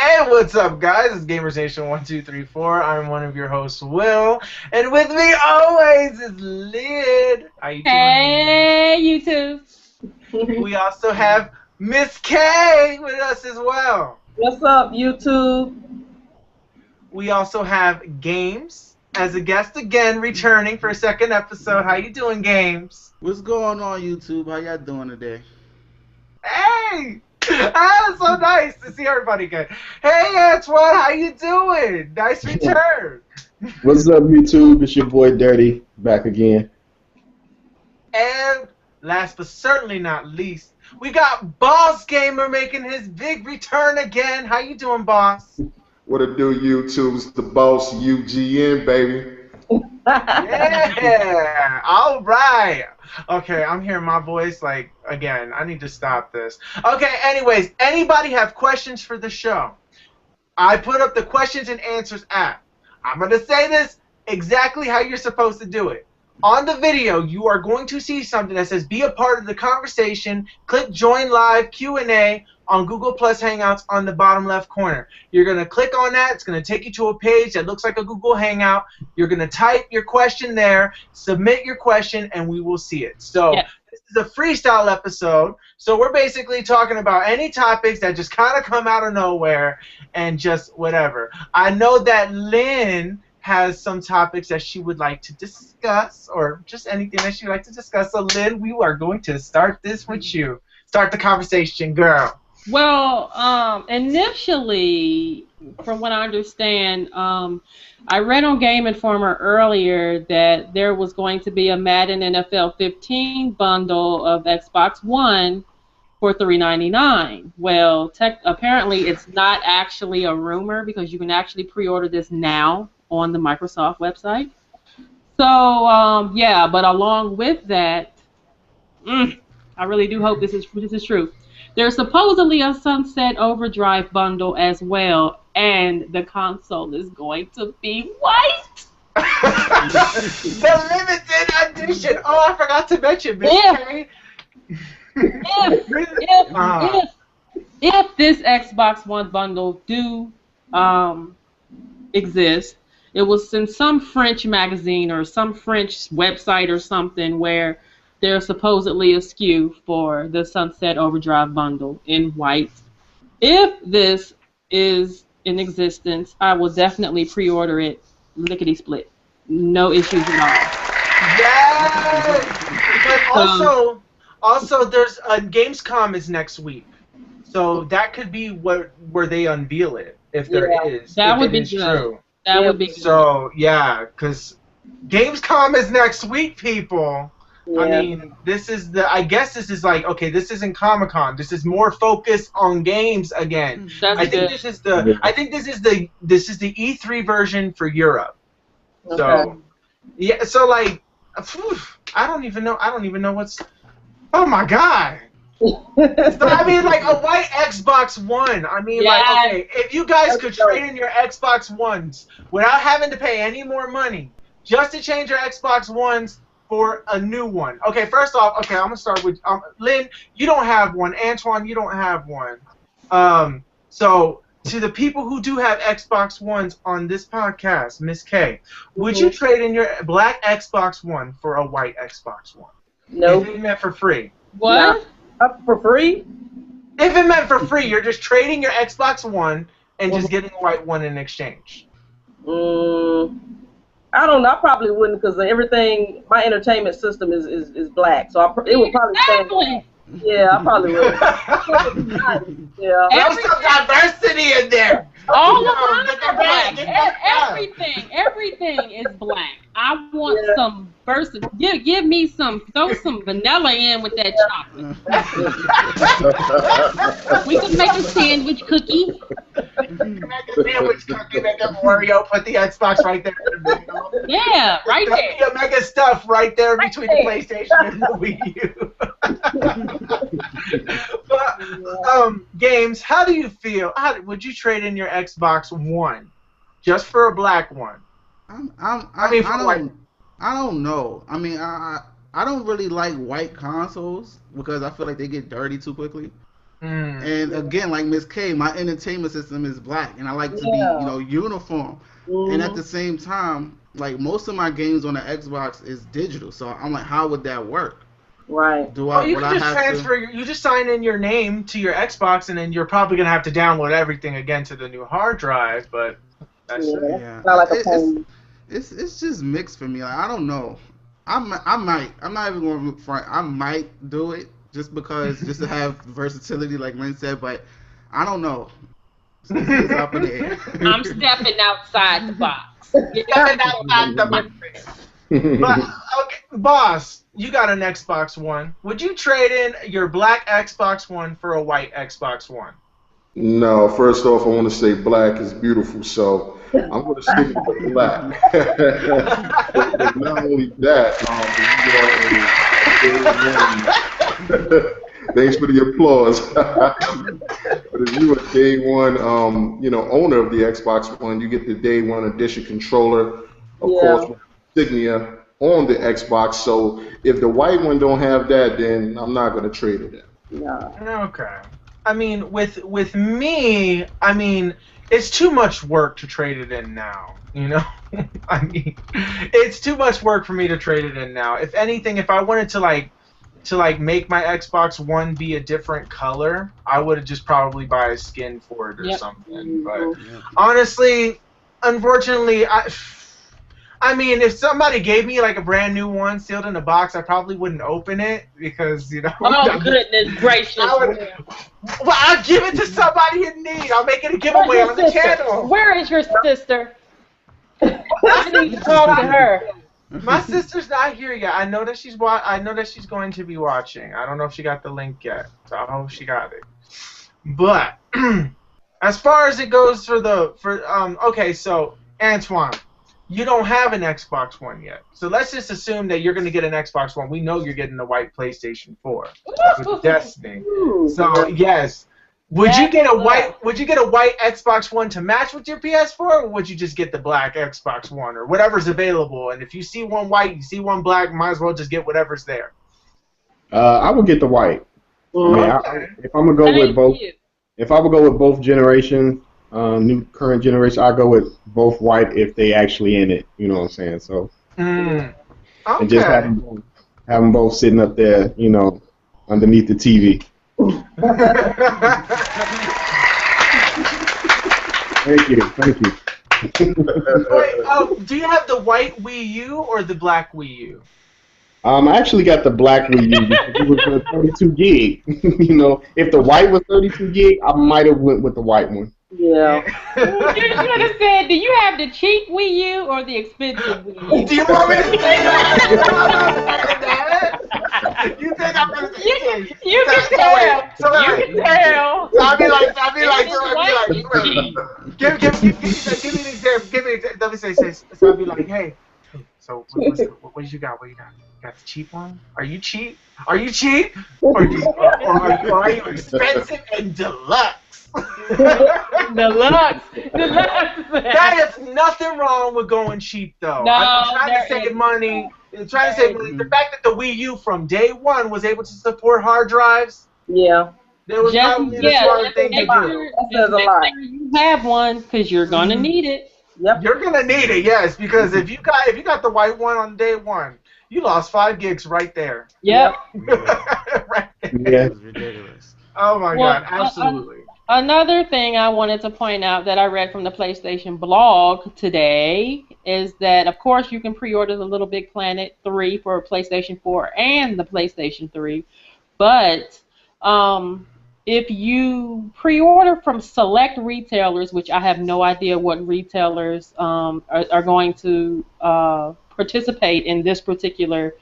Hey, what's up, guys? It's GamersNation1234. I'm one of your hosts, Will, and with me always is Lynn. How you doing? Hey, YouTube. We also have Miss K with us as well. What's up, YouTube? We also have Gamez as a guest again, returning for a second episode. How you doing, Gamez? What's going on, YouTube? How y'all doing today? Hey! Ah, so nice to see everybody again. Hey, Antwin, how you doing? Nice return. What's up, YouTube? It's your boy Dirty, back again. And last but certainly not least, we got Bawse Gamer making his big return again. How you doing, Bawse? What it do, YouTube's the Bawse UGN, baby. Yeah, all right. Okay, I'm hearing my voice like again. I need to stop this. Okay, anyways, anybody have questions for the show? I put up the questions and answers app. I'm going to say this exactly how you're supposed to do it. On the video, you are going to see something that says be a part of the conversation. Click join live Q&A on Google Plus Hangouts on the bottom left corner. You're going to click on that. It's going to take you to a page that looks like a Google Hangout. You're going to type your question there, submit your question, and we will see it. So This is a freestyle episode. So we're basically talking about any topics that just kind of come out of nowhere and just whatever. I know that Lynn has some topics that she would like to discuss, or just anything that she'd like to discuss. So, Lynn, we are going to start this with you. Start the conversation, girl. Well, initially, from what I understand, I read on Game Informer earlier that there was going to be a Madden NFL 15 bundle of Xbox One for $3.99. Well, apparently it's not actually a rumor because you can actually pre-order this now on the Microsoft website. So, yeah, but along with that, I really do hope this is true. There's supposedly a Sunset Overdrive bundle as well, and the console is going to be white. The limited edition. Oh, I forgot to mention, Miss K. If this Xbox One bundle do exist, it was in some French magazine or some French website or something where there's supposedly a SKU for the Sunset Overdrive bundle in white. If this is in existence, I will definitely pre-order it lickety-split. No issues at all. Yes! But also there's Gamescom is next week. So that could be where they unveil it, if there is. That would be true. That would be good. So, yeah, because Gamescom is next week, people. Yeah. I mean, I guess this is like, okay, this isn't Comic-Con. This is more focused on games again. I think this is the E3 version for Europe. Okay. So, yeah, so like, I don't even know what's, oh my God. So, I mean, like a white Xbox One. I mean, like, okay, if you guys could trade in your Xbox Ones without having to pay any more money, just to change your Xbox Ones for a new one. Okay, first off, okay, I'm gonna start with Lynn. You don't have one. Antwin, you don't have one. So to the people who do have Xbox Ones on this podcast, Miss K, would you trade in your black Xbox One for a white Xbox One? No. If it meant for free. What? For free? If it meant for free, you're just trading your Xbox One and just getting a white one in exchange. I don't know. I probably wouldn't because everything, my entertainment system is black, so it would probably stand. Yeah, I probably would. Yeah. There's some diversity in there. All of them are black. Everything is black. I want some versatility. Give me throw some vanilla in with that chocolate. We can make a sandwich cookie. Make a sandwich cookie, make an Oreo, put the Xbox right there in the middle. Yeah, right there. You make a stuff right there between the PlayStation and the Wii U. But, Games, how do you feel? Would you trade in your Xbox One just for a black one? I don't know. I mean, I don't really like white consoles because I feel like they get dirty too quickly. And again, like Miss K, my entertainment system is black, and I like to be, uniform. And at the same time, like most of my games on the Xbox is digital, so I'm like, how would that work? Right. You can just transfer. You just sign in your name to your Xbox, and then you're probably gonna have to download everything again to the new hard drive. But that's it. Yeah. Not like a phone. It's just mixed for me. Like I don't know. I'm not even going to look front. I might do it just to have versatility, like Lynn said. But I don't know. It's up in the air. I'm stepping outside the box. Stepping outside the box. But okay, Boss, you got an Xbox One. Would you trade in your black Xbox One for a white Xbox One? No, first off, I want to say black is beautiful, so I'm going to stick with black. But not only that, thanks for the applause. But if you are day one, owner of the Xbox One, you get the day one edition controller, of course, with insignia on the Xbox. So if the white one don't have that, then I'm not going to trade it in. No. Okay. I mean, with me, I mean, it's too much work to trade it in now. You know, I mean, it's too much work for me to trade it in now. If anything, if I wanted to make my Xbox One be a different color, I would have just probably buy a skin for it or something. But honestly, unfortunately, I mean, if somebody gave me like a brand new one sealed in a box, I probably wouldn't open it because, Oh, goodness gracious. Well, I'll give it to somebody in need. I'll make it a giveaway on the channel. Where is your sister? I need to talk to her. My sister's not here yet. I know that she's going to be watching. I don't know if she got the link yet, so I hope she got it. But as far as it goes okay, so Antwin, you don't have an Xbox One yet. So let's just assume that you're going to get an Xbox One. We know you're getting the white PlayStation 4 with Destiny. So yes, would you get a white Xbox One to match with your PS4, or would you just get the black Xbox One or whatever's available? And if you see one white, you see one black, might as well just get whatever's there. I would get the white. If I'm gonna go with both, if I would go with both generations. Current generation, I go with both white if they actually in it. You know what I'm saying? So, Okay. And just have them both sitting up there, underneath the TV. Thank you. Wait, do you have the white Wii U or the black Wii U? I actually got the black Wii U because it was 32 gig. If the white was 32 gig, I might have went with the white one. Yeah. You should have said, do you have the cheap Wii U or the expensive Wii U? Do you want me to say that? You think I'm going to say that? You can tell. You can tell. So I'll be like, give me an example. Let me say, so I'll be like, hey, so what you got? What you got? You got the cheap one? Are you cheap? Or are you expensive and deluxe? Deluxe. That is nothing wrong with going cheap, though. No, I'm trying to save money. The fact that the Wii U from day one was able to support hard drives. Yeah. There was probably the smart thing to do. Says a lot. You have one because you're gonna need it. Yep. You're gonna need it, yes, because if you got the white one on day one, you lost 5 gigs right there. Yep. Right there. Yeah. It's ridiculous. Oh my God, absolutely. Another thing I wanted to point out that I read from the PlayStation blog today is that, of course, you can pre-order the Little Big Planet 3 for PlayStation 4 and the PlayStation 3, but if you pre-order from select retailers, which I have no idea what retailers are going to participate in this particular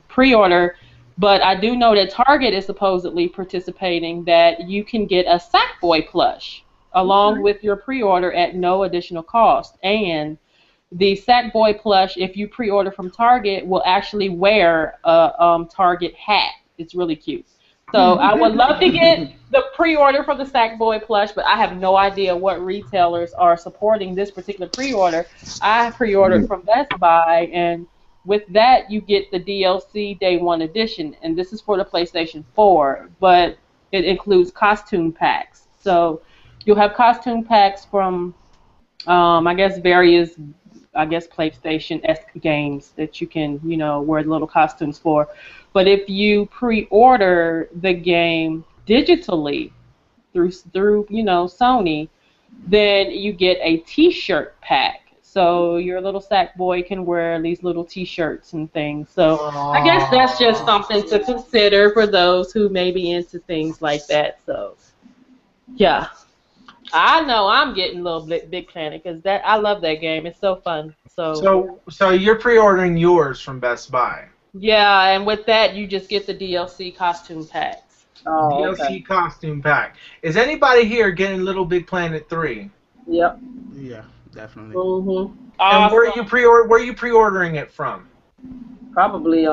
pre-order, but I do know that Target is supposedly participating, that you can get a Sackboy plush along with your pre-order at no additional cost. And the Sackboy plush, if you pre-order from Target, will actually wear a Target hat. It's really cute. So I would love to get the pre-order for the Sackboy plush, but I have no idea what retailers are supporting this particular pre-order. I pre-ordered from Best Buy, and with that, you get the DLC Day 1 edition, and this is for the PlayStation 4. But it includes costume packs. So you'll have costume packs from, I guess, various, PlayStation-esque games that you can, wear little costumes for. But if you pre-order the game digitally through Sony, then you get a T-shirt pack. So your little sack boy can wear these little T-shirts and things. So I guess that's just something to consider for those who may be into things like that. So yeah, I know I'm getting Little Big Planet because I love that game. It's so fun. So you're pre-ordering yours from Best Buy. Yeah, and with that you just get the DLC costume packs. Oh, DLC costume pack. Is anybody here getting Little Big Planet 3? Yep. Yeah, definitely. Mhm. Awesome. And where are you pre-ordering it from? Probably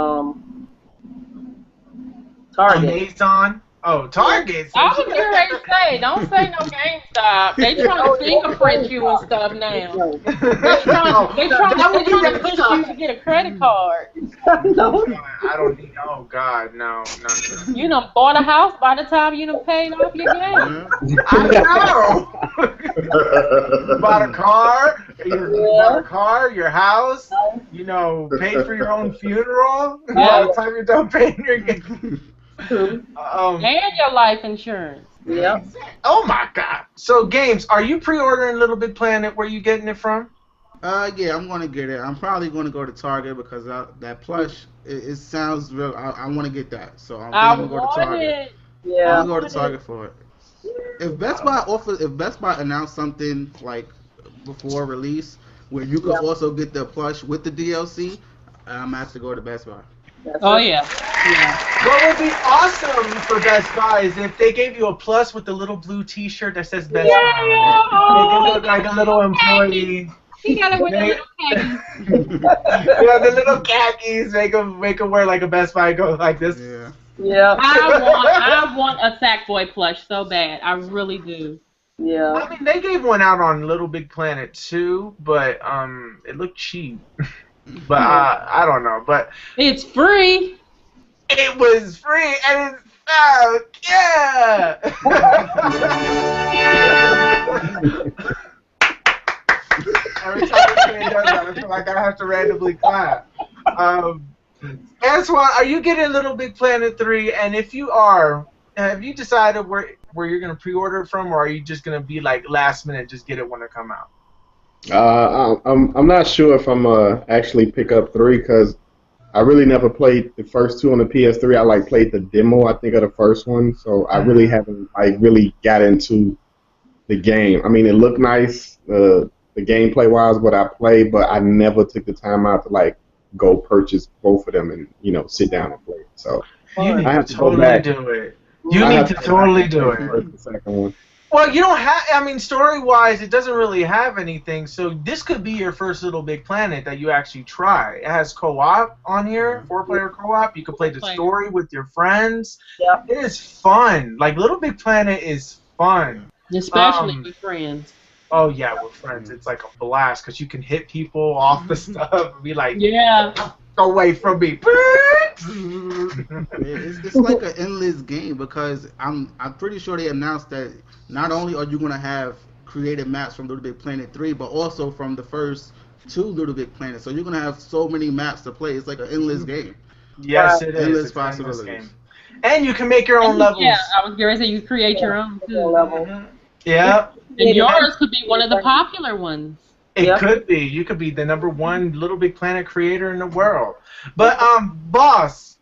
Target. Amazon. Oh, Target. I was getting ready to say, don't say no GameStop. They trying to fingerprint you and stuff now. They trying to push you to get a credit card. No. I don't need. Oh God, no. You done bought a house by the time you done paid off your game. I know. Bought a car. Bought a car. Your house. Paid for your own funeral. By the time you're done paying your game. And your life insurance. Yep. Oh my God. So Games, are you pre-ordering Little Big Planet? Where you getting it from? Yeah, I'm gonna get it. I'm probably gonna go to Target because that plush, it sounds real. I want to get that, so I'm gonna go to Target. Yeah. I'm gonna go to Target for it. If Best Buy announced something like before release where you could also get the plush with the DLC, I'm gonna have to go to Best Buy. Yeah. What would be awesome for Best Buy is if they gave you a plus with the little blue T-shirt that says Best Buy on it. Make it look like a little employee. You gotta wear the little khakis. Yeah, the little khakis. Make them wear like a Best Buy. Go like this. Yeah. I want a Sackboy plush so bad. I really do. Yeah. I mean, they gave one out on Little Big Planet too, but it looked cheap. But I don't know. But it's free. It was free, and it's yeah. Every time Antwin does that, I feel like I have to randomly clap. Antwin, are you getting Little Big Planet 3? And if you are, have you decided where you're gonna pre-order it from, or are you just gonna be like last minute, just get it when it come out? I'm not sure if I'm actually pick up 3 because I really never played the first 2 on the PS3. I played the demo, I think, of the first one, so I really haven't really got into the game. I mean, it looked nice, the gameplay wise, what I played, but I never took the time out to go purchase both of them and sit down and play it. So you need I have to to go totally back. do it. You need to totally do it. The second one. Well, you don't have. I mean, story-wise, it doesn't really have anything. So this could be your first Little Big Planet that you actually try. It has co-op on here, 4-player co-op. You can play the story with your friends. Yeah. It is fun. Little Big Planet is fun, especially with friends. Oh yeah, with friends, it's like a blast because you can hit people off the stuff and be like, away from me. It's like an endless game because I'm pretty sure they announced that not only are you gonna have created maps from Little Big Planet 3, but also from the first 2 Little Big Planets. So you're gonna have so many maps to play. It's like an endless game. Yes, it is. Endless it's possibilities. Game. And you can make your own levels. Yeah, I was going to say you create your own too. Mm-hmm. Yeah. And yours could be one of the popular ones. It could be. You could be the #1 Little Big Planet creator in the world. But Bawse,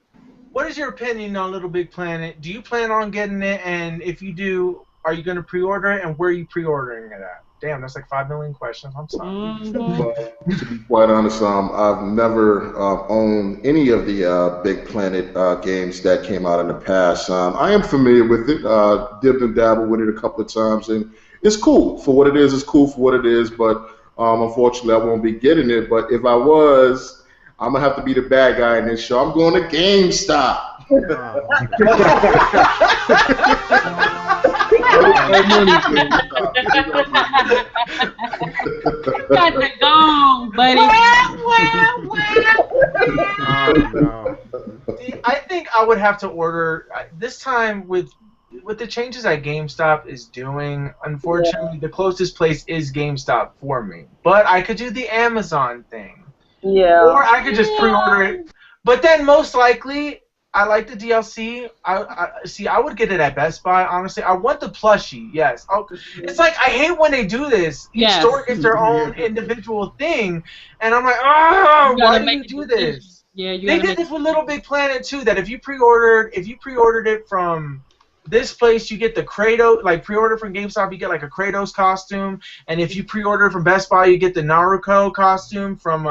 what is your opinion on Little Big Planet? Do you plan on getting it? And if you do, are you going to pre-order it? And where are you pre-ordering it at? Damn, that's like 5 million questions. I'm sorry. Mm-hmm. To be quite honest, I've never owned any of the Big Planet games that came out in the past. I am familiar with it, dipped and dabbled with it a couple of times, and it's cool for what it is. It's cool for what it is, but unfortunately, I won't be getting it. But if I was, I'm gonna have to be the bad guy in this show. I'm going to GameStop. Got the gong, buddy. I think I would have to order this time with with the changes that GameStop is doing, unfortunately, the closest place is GameStop for me. But I could do the Amazon thing. Yeah. Or I could just pre-order it. But then most likely, I like the DLC. I would get it at Best Buy, honestly. I want the plushie, yes. It's like, I hate when they do this. Each store gets their own individual thing. And I'm like, oh, why do you do this? Yeah, they did this with Little Big Planet, too, that if you pre-ordered it from this place, you get the Kratos, like pre-order from GameStop, you get like a Kratos costume, and if you pre-order from Best Buy, you get the Naruto costume from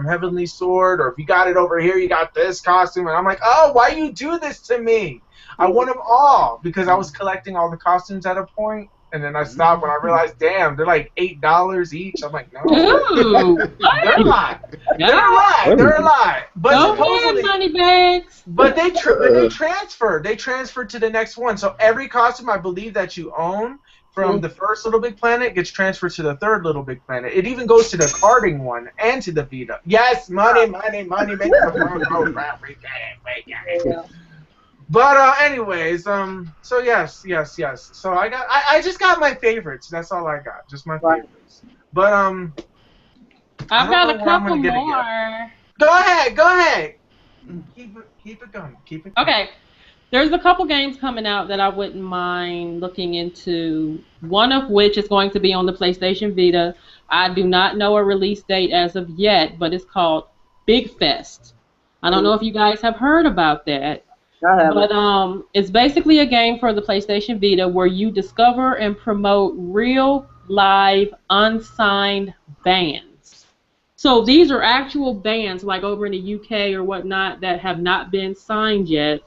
Heavenly Sword, or if you got it over here, you got this costume, and I'm like, oh, why you do this to me? I want them all, because I was collecting all the costumes at a point, and then I stopped when I realized, damn, they're like $8 each. I'm like, no. Ooh, they're a lot. They're a lot. But supposedly, money bags. But they transfer. They transfer to the next one. So every costume I believe that you own from the first Little Big Planet gets transferred to the third Little Big Planet. It even goes to the karting one and to the Vita. Yes, money, make the phone go round. We get it. But anyways, so yes. So I just got my favorites. That's all I got. Just my favorites. But I've got a couple more. Go ahead. Keep it going. Okay. There's a couple games coming out that I wouldn't mind looking into, one of which is going to be on the PlayStation Vita. I do not know a release date as of yet, but it's called Big Fest. I don't know if you guys have heard about that. I haven't. But it's basically a game for the PlayStation Vita where you discover and promote real, live, unsigned bands. So these are actual bands, like over in the UK or whatnot, that have not been signed yet.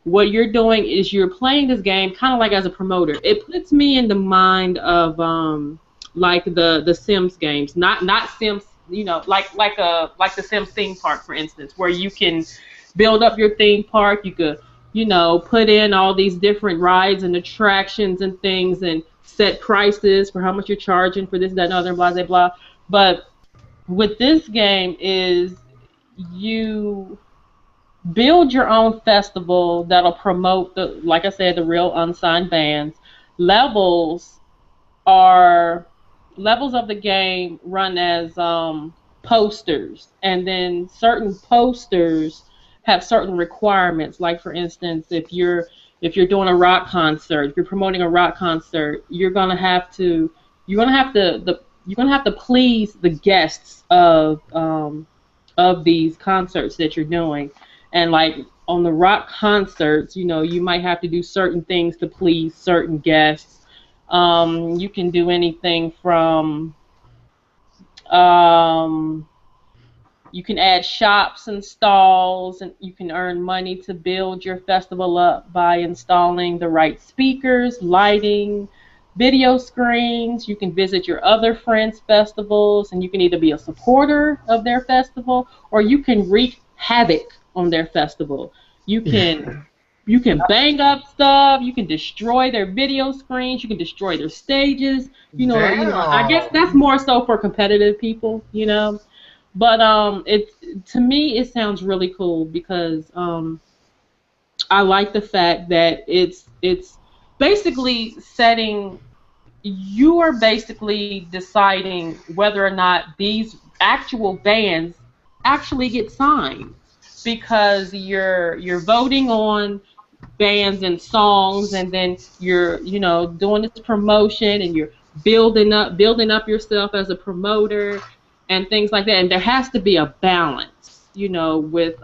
What you're doing is you're playing this game kind of like as a promoter. It puts me in the mind of like the Sims games, not Sims, you know, like the Sims theme park, for instance, where you can build up your theme park. You could, you know, put in all these different rides and attractions and things, and set prices for how much you're charging for this, that, and other, blah, blah, blah. But with this game is you build your own festival that'll promote the, like I said, the real unsigned bands. Levels of the game run as posters, and then certain posters have certain requirements. Like, for instance, if you're doing a rock concert, if you're promoting a rock concert, you're gonna have to please the guests of these concerts that you're doing. And like on the rock concerts, you know, you might have to do certain things to please certain guests. You can do anything from you can add shops and stalls, and you can earn money to build your festival up by installing the right speakers, lighting, video screens. You can visit your other friends' festivals, and you can either be a supporter of their festival or you can wreak havoc on their festival. You can bang up stuff. You can destroy their video screens. You can destroy their stages. You know, I guess that's more so for competitive people, you know. But to me it sounds really cool because I like the fact that it's basically setting. You are basically deciding whether or not these actual bands actually get signed, because you're voting on bands and songs, and then you're, you know, doing this promotion, and you're building up yourself as a promoter and things like that. And there has to be a balance, you know, with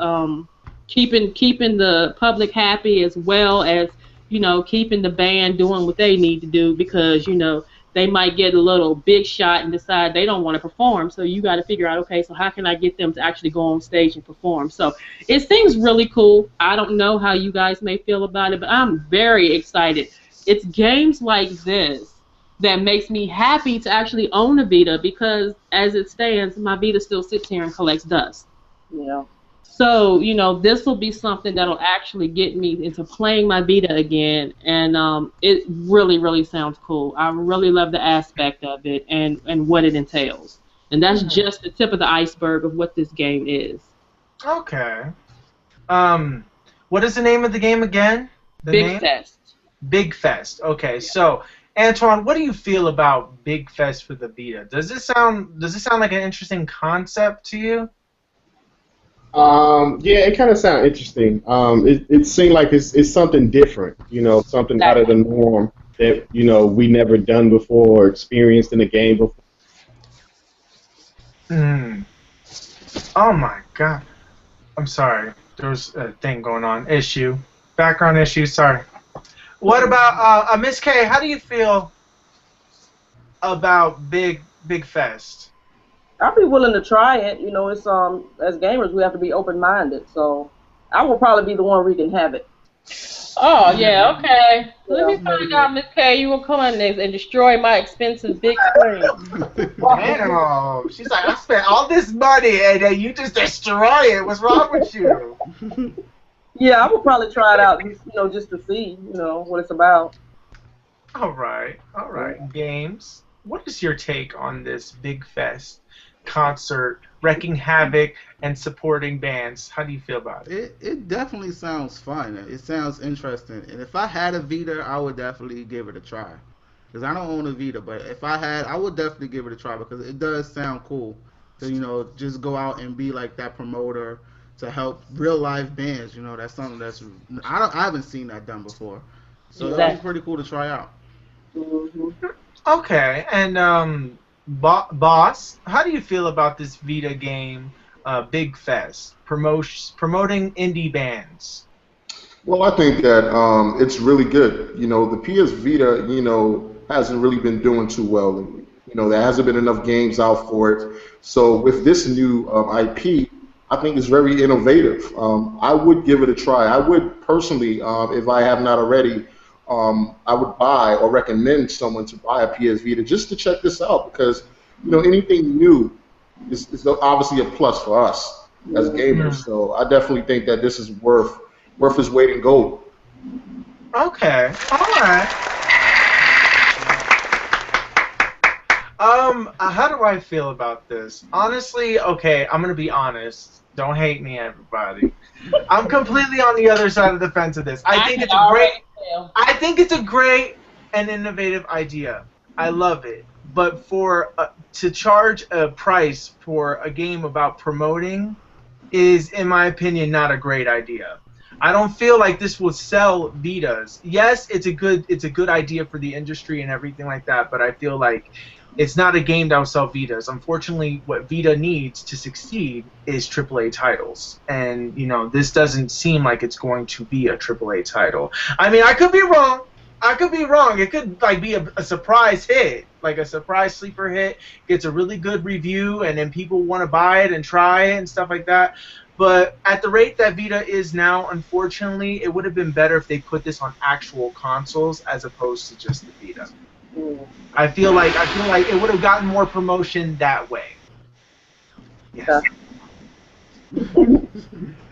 keeping the public happy, as well as, you know, keeping the band doing what they need to do, because, you know, they might get a little big shot and decide they don't want to perform. So you got to figure out, okay, so how can I get them to actually go on stage and perform? So it seems really cool. I don't know how you guys may feel about it, but I'm very excited. It's games like this that makes me happy to actually own a Vita, because as it stands, my Vita still sits here and collects dust. Yeah. So, you know, this will be something that'll actually get me into playing my Vita again, and it really, really sounds cool. I really love the aspect of it and what it entails. And that's just the tip of the iceberg of what this game is. Okay. What is the name of the game again? Big Fest. Big Fest. Okay, so Antwin, what do you feel about Big Fest for the Vita? Does this sound like an interesting concept to you? Yeah, it kind of sounds interesting. It seemed like it's something different, something out of the norm that we never done before or experienced in a game before. Hmm. Oh my God. I'm sorry. There was a thing going on. Issue. Background issue. Sorry. What about Miss K? How do you feel about Big Fest? I'd be willing to try it. You know, it's as gamers we have to be open-minded. So I will probably be the one wreaking havoc. Oh, yeah, okay. Let me Yeah. find out, Miss K, you will come on next and destroy my expensive big screen. Damn. She's like, I spent all this money and then you just destroy it. What's wrong with you? Yeah, I would probably try it out, just to see, what it's about. All right. Games. What is your take on this Big Fest concert, wrecking havoc and supporting bands? How do you feel about it? It definitely sounds fun. It sounds interesting. And if I had a Vita, I would definitely give it a try. Because I don't own a Vita, but if I had, I would definitely give it a try because it does sound cool to, just go out and be like that promoter to help real life bands. That's something I haven't seen that done before. So that'd be pretty cool to try out. Mm-hmm. Okay, and Bawse, how do you feel about this Vita game, Big Fest, promoting indie bands? Well, I think that it's really good. The PS Vita, hasn't really been doing too well lately. There hasn't been enough games out for it. So with this new IP, I think it's very innovative. I would give it a try. I would personally, if I have not already, I would buy or recommend someone to buy a PS Vita just to check this out because, anything new is obviously a plus for us as gamers. So I definitely think that this is worth its weight in gold. Okay, all right. How do I feel about this? Honestly, okay, I'm gonna be honest. Don't hate me, everybody. I'm completely on the other side of the fence of this. I think it's a great and innovative idea. I love it. But to charge a price for a game about promoting is, in my opinion, not a great idea. I don't feel like this will sell Vitas. Yes, it's a good idea for the industry and everything like that, but I feel like it's not a game that will sell Vitas. Unfortunately, what Vita needs to succeed is AAA titles. And, this doesn't seem like it's going to be a AAA title. I mean, I could be wrong. It could be a surprise hit, like a surprise sleeper hit, gets a really good review, and then people want to buy it and try it and stuff like that. But at the rate that Vita is now, unfortunately, it would have been better if they put this on actual consoles as opposed to just the Vita. I feel like it would have gotten more promotion that way. Yes.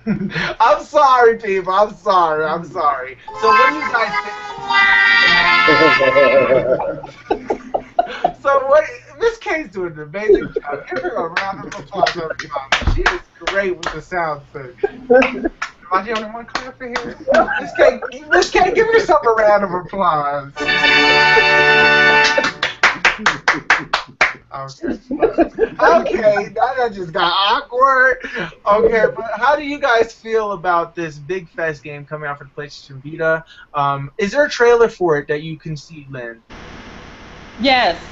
I'm sorry, people. I'm sorry. So what do you guys think? So what? Miss K's doing an amazing job. Give her a round of applause, everybody. She is great with the sound thing. Am I the only one clapping here? Miss K, give yourself a round of applause. Okay, that just got awkward. Okay, but how do you guys feel about this Big Fest game coming out for the PlayStation Vita? Is there a trailer for it that you can see, Lynn? Yes.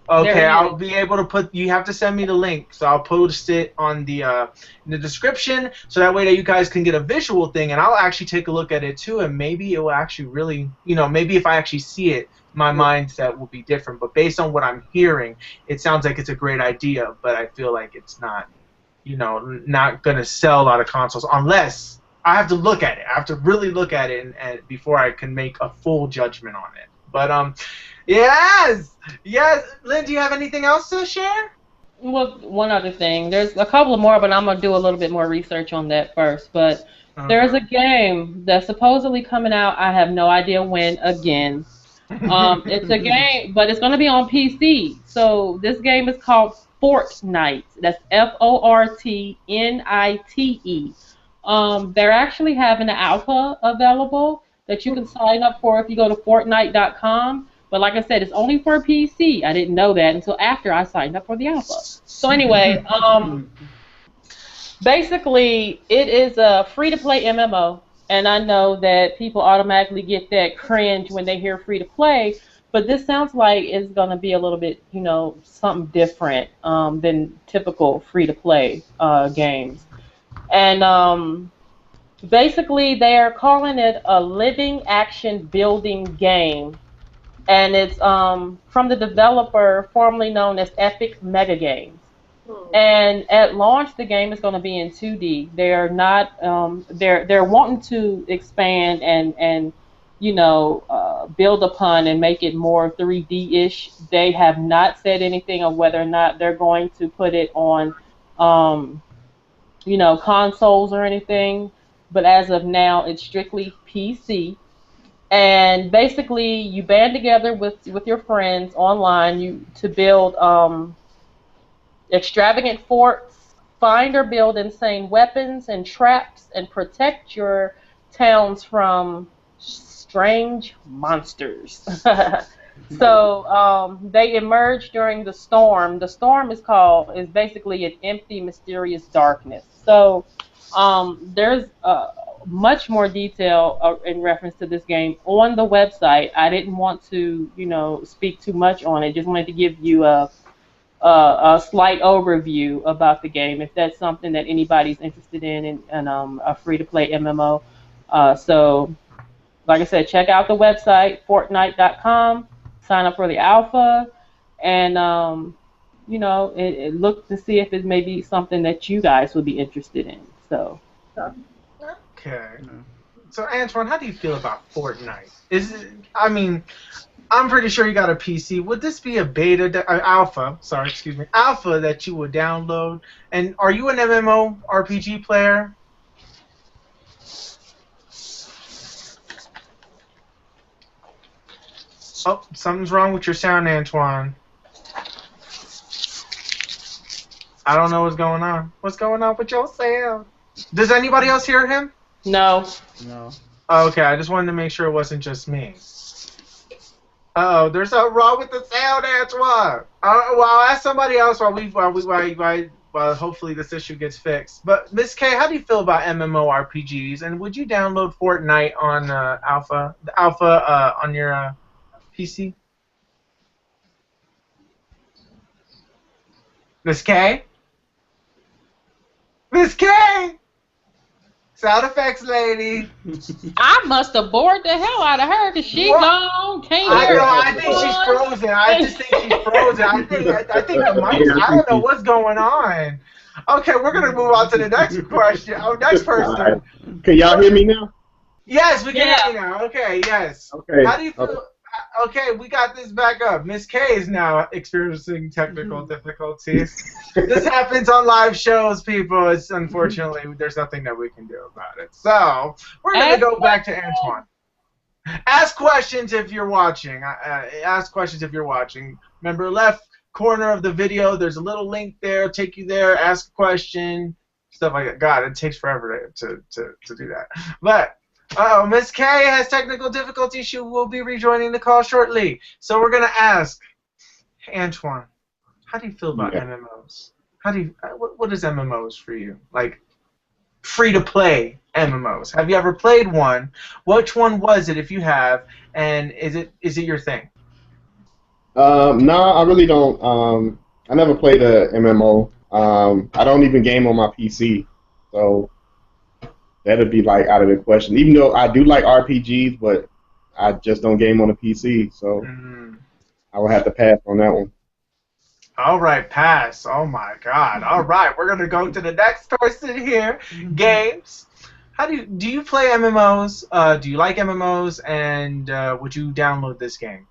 Okay, I'll be able to put. You have to send me the link, so I'll post it on the in the description, so that way that you guys can get a visual thing, and I'll actually take a look at it too, and maybe it will actually really, maybe if I actually see it, my mindset will be different. But based on what I'm hearing, it sounds like it's a great idea, but I feel like it's not, not gonna sell a lot of consoles unless I have to look at it. I have to really look at it and before I can make a full judgment on it. But yes. Lynn, do you have anything else to share? Well, one other thing. There's a couple more, but I'm going to do a little bit more research on that first. But there's a game that's supposedly coming out. I have no idea when again. It's a game, but it's going to be on PC. So this game is called Fortnite. That's Fortnite. They're actually having an alpha available. that you can sign up for if you go to Fortnite.com. But like I said, it's only for PC. I didn't know that until after I signed up for the alpha. So anyway, basically, it is a free-to-play MMO, and I know that people automatically get that cringe when they hear free-to-play, but this sounds like it's going to be a little bit, something different than typical free-to-play games. And basically, they are calling it a living action building game, and it's from the developer formerly known as Epic Mega Games. And at launch, the game is going to be in 2D. They're not. They're wanting to expand and build upon and make it more 3D-ish. They have not said anything of whether or not they're going to put it on, consoles or anything. But as of now, it's strictly PC. And basically, you band together with your friends online to build extravagant forts, find or build insane weapons and traps, and protect your towns from strange monsters. So they emerge during the storm. The storm is basically an empty, mysterious darkness. So there's much more detail in reference to this game on the website. I didn't want to, speak too much on it. Just wanted to give you a slight overview about the game, if that's something that anybody's interested in a free-to-play MMO. So, like I said, check out the website, Fortnite.com, sign up for the alpha, and, look to see if it may be something that you guys would be interested in. So. Okay. So, Antwin, how do you feel about Fortnite? I'm pretty sure you got a PC. Would this be a alpha that you would download? And are you an MMORPG player? Oh, something's wrong with your sound, Antwin. I don't know what's going on. What's going on with your sound? Does anybody else hear him? No. No. Okay, I just wanted to make sure it wasn't just me. Uh-oh, there's something wrong with the sound, Antwin. Well, I'll ask somebody else while hopefully this issue gets fixed. But Miss K, how do you feel about MMORPGs? And would you download Fortnite on alpha on your PC? Miss K? Miss K! Sound effects lady. I must have bored the hell out of her because she gone. Can't hear. I think she's frozen. I just think she's frozen. I think the mic. I don't know what's going on. Okay, we're gonna move on to the next question. Oh, next person. Right. Can y'all hear me now? Yes, we can hear you now. Okay, yes. Okay. How do you feel? Okay, we got this back up. Miss K is now experiencing technical difficulties. This happens on live shows, people. It's unfortunately there's nothing that we can do about it. So we're gonna go back to Antwin. Ask questions if you're watching. Ask questions if you're watching. Remember, left corner of the video, there's a little link there. Take you there. Ask a question. Stuff like that. God, it takes forever to do that. But. Miss K has technical difficulties. She will be rejoining the call shortly. So we're going to ask, Antwin, how do you feel about MMOs? What is MMOs for you? Like, free-to-play MMOs. Have you ever played one? Which one was it, if you have? And is it your thing? No, I really don't. I never played a MMO. I don't even game on my PC. So... that'd be like out of the question. Even though I do like RPGs, but I just don't game on a PC, so I will have to pass on that one. All right, pass. Oh my God. All right, we're gonna go to the next person here. Games. How do you play MMOs? Do you like MMOs? And would you download this game?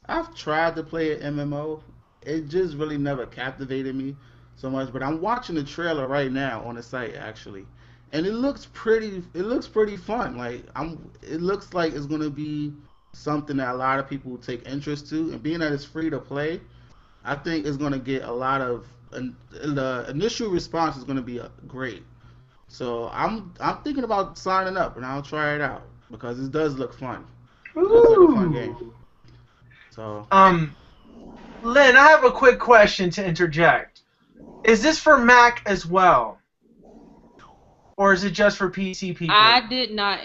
I've tried to play an MMO. It just really never captivated me so much. But I'm watching the trailer right now on the site actually. And it looks pretty. It looks pretty fun. It looks like it's gonna be something that a lot of people will take interest to. And being that it's free to play, I think it's gonna get a lot of. The initial response is gonna be great. So I'm thinking about signing up and I'll try it out. because it does look fun. It looks like a fun game. So. Lynn, I have a quick question to interject. Is this for Mac as well? Or is it just for PC people? I did not.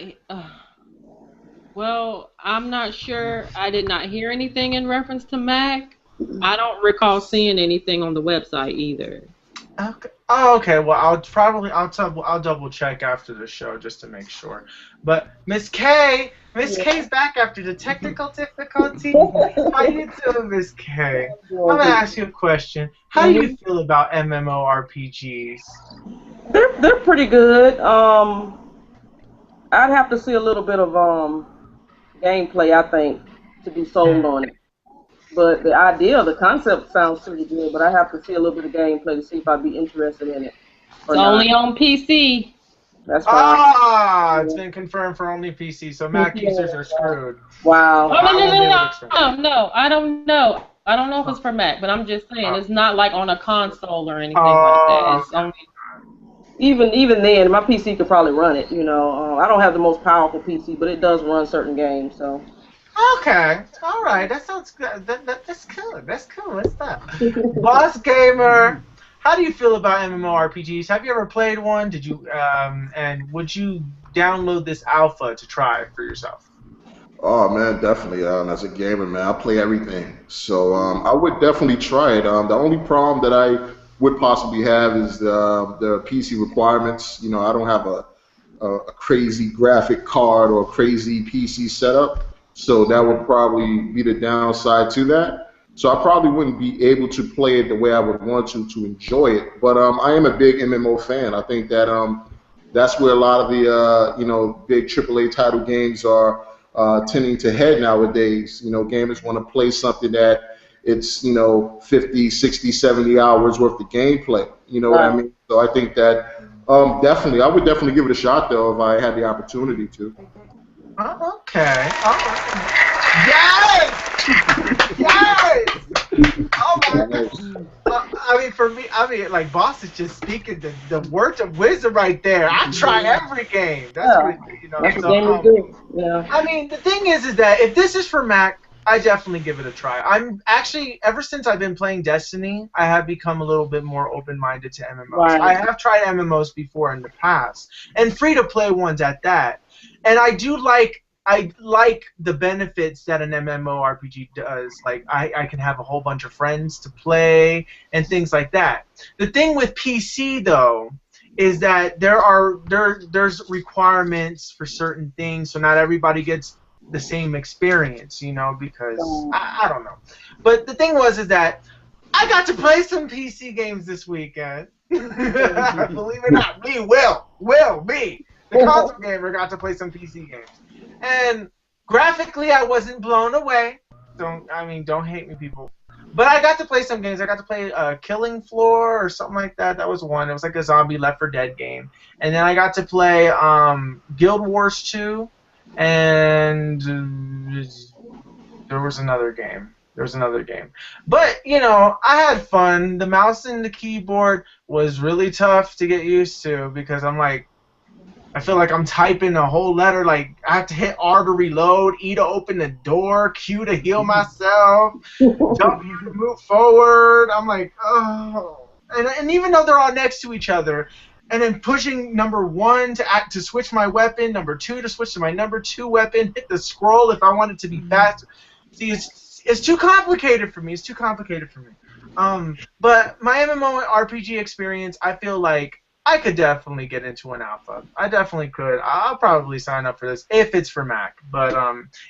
Well, I'm not sure. I did not hear anything in reference to Mac. I don't recall seeing anything on the website either. Okay. Oh, okay. Well, I'll double check after the show just to make sure. But Miss K's back after the technical difficulty. How you doing, Miss K? I'm gonna ask you a question. How do you feel about MMORPGs? They're pretty good. I'd have to see a little bit of gameplay, I think, to be sold on it. But the idea, the concept sounds pretty good, but I have to see a little bit of gameplay to see if I'd be interested in it. It's only on PC. That's fine. Ah, it's been confirmed for only PC, so Mac users are screwed. Wow. Oh, no, I don't know. I don't know if it's for Mac, but I'm just saying it's not like on a console or anything like that. It's only... Even then, my PC could probably run it. You know, I don't have the most powerful PC, but it does run certain games. So. Okay, all right, that sounds good. That's cool. That's cool. What's that? Boss Gamer, how do you feel about MMORPGs? Have you ever played one? Did you and would you download this alpha to try for yourself? Oh man, definitely. As a gamer, man, I play everything, so I would definitely try it. The only problem that I would possibly have is the PC requirements. You know, I don't have a crazy graphic card or a crazy PC setup. So that would probably be the downside to that. So I probably wouldn't be able to play it the way I would want to enjoy it. But I am a big MMO fan. I think that that's where a lot of the big AAA title games are tending to head nowadays. You know, gamers want to play something that it's 50, 60, 70 hours worth of gameplay. You know what I mean? So I think that definitely, I would definitely give it a shot though if I had the opportunity to. Okay. All right. Yes! Yes! Oh my God. I mean, for me, like Bawse is just speaking the words of wisdom right there. I try every game. That's what, That's so, game we do. Yeah. I mean, the thing is that if this is for Mac, I definitely give it a try. I'm actually, ever since I've been playing Destiny, I have become a little bit more open-minded to MMOs. Right. I have tried MMOs before in the past, and free-to-play ones at that. And I like the benefits that an MMORPG does. Like I can have a whole bunch of friends to play and things like that. The thing with PC though is that there's requirements for certain things, so not everybody gets the same experience, because I don't know. But the thing is that I got to play some PC games this weekend. Believe it or not, me, the console gamer, got to play some PC games. And graphically, I wasn't blown away. Don't hate me, people. But I got to play some games. I got to play Killing Floor or something like that. That was one. It was like a zombie Left 4 Dead game. And then I got to play Guild Wars 2. And there was another game. But, I had fun. The mouse and the keyboard was really tough to get used to because I feel like I'm typing a whole letter. Like, I have to hit R to reload, E to open the door, Q to heal myself, W to move forward. I'm like, oh. And even though they're all next to each other, and then pushing number 1 to switch my weapon, number 2 to switch to my number 2 weapon, hit the scroll if I want it to be faster. See, it's too complicated for me. But my MMORPG experience, I feel like I could definitely get into an alpha. I definitely could. I'll probably sign up for this if it's for Mac. But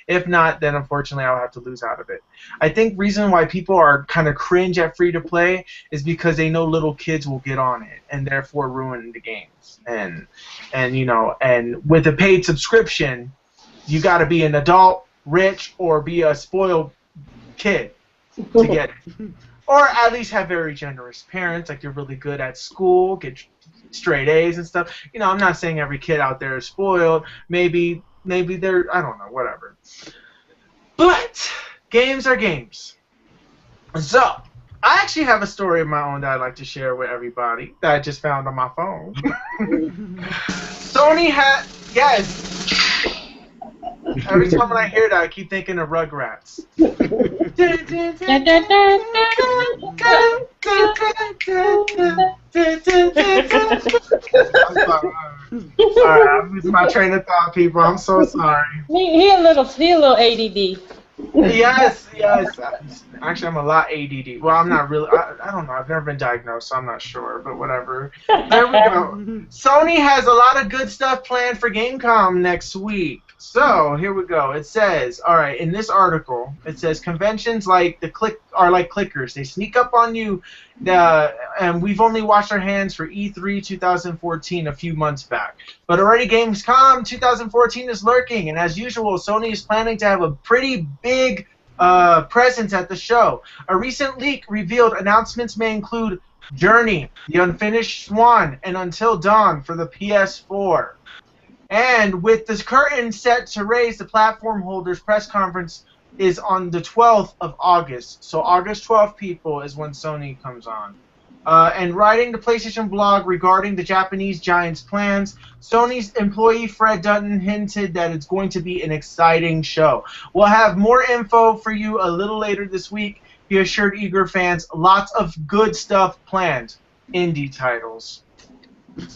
if not, then unfortunately I'll have to lose out of it. I think reason why people are kind of cringe at free-to-play is because they know little kids will get on it and therefore ruin the games. And with a paid subscription, you got to be an adult, rich, or be a spoiled kid to get it. Or at least have very generous parents, like you're really good at school, get straight A's and stuff. I'm not saying every kid out there is spoiled. Maybe they're, I don't know, whatever. But games are games. So, I actually have a story of my own that I'd like to share with everybody that I just found on my phone. Sony had, yes. Every time when I hear that, I keep thinking of Rugrats. I'm sorry. Alright, I'm losing my train of thought, people. I'm so sorry. He a little ADD. Yes. Actually, I'm a lot ADD. Well, I'm not really. I don't know. I've never been diagnosed, so I'm not sure. But whatever. There we go. Sony has a lot of good stuff planned for Gamescom next week. So here we go. It says, all right, in this article, it says conventions are like clickers. They sneak up on you, and we've only washed our hands for E3 2014 a few months back. But already Gamescom 2014 is lurking, and as usual, Sony is planning to have a pretty big presence at the show. A recent leak revealed announcements may include Journey, The Unfinished Swan, and Until Dawn for the PS4. And with this curtain set to raise, the platform holders press conference is on the 12th of August. So August 12th, people, is when Sony comes on. And writing the PlayStation blog regarding the Japanese giant's plans, Sony's employee Fred Dutton hinted that it's going to be an exciting show. We'll have more info for you a little later this week. He assured eager fans lots of good stuff planned. Indie titles.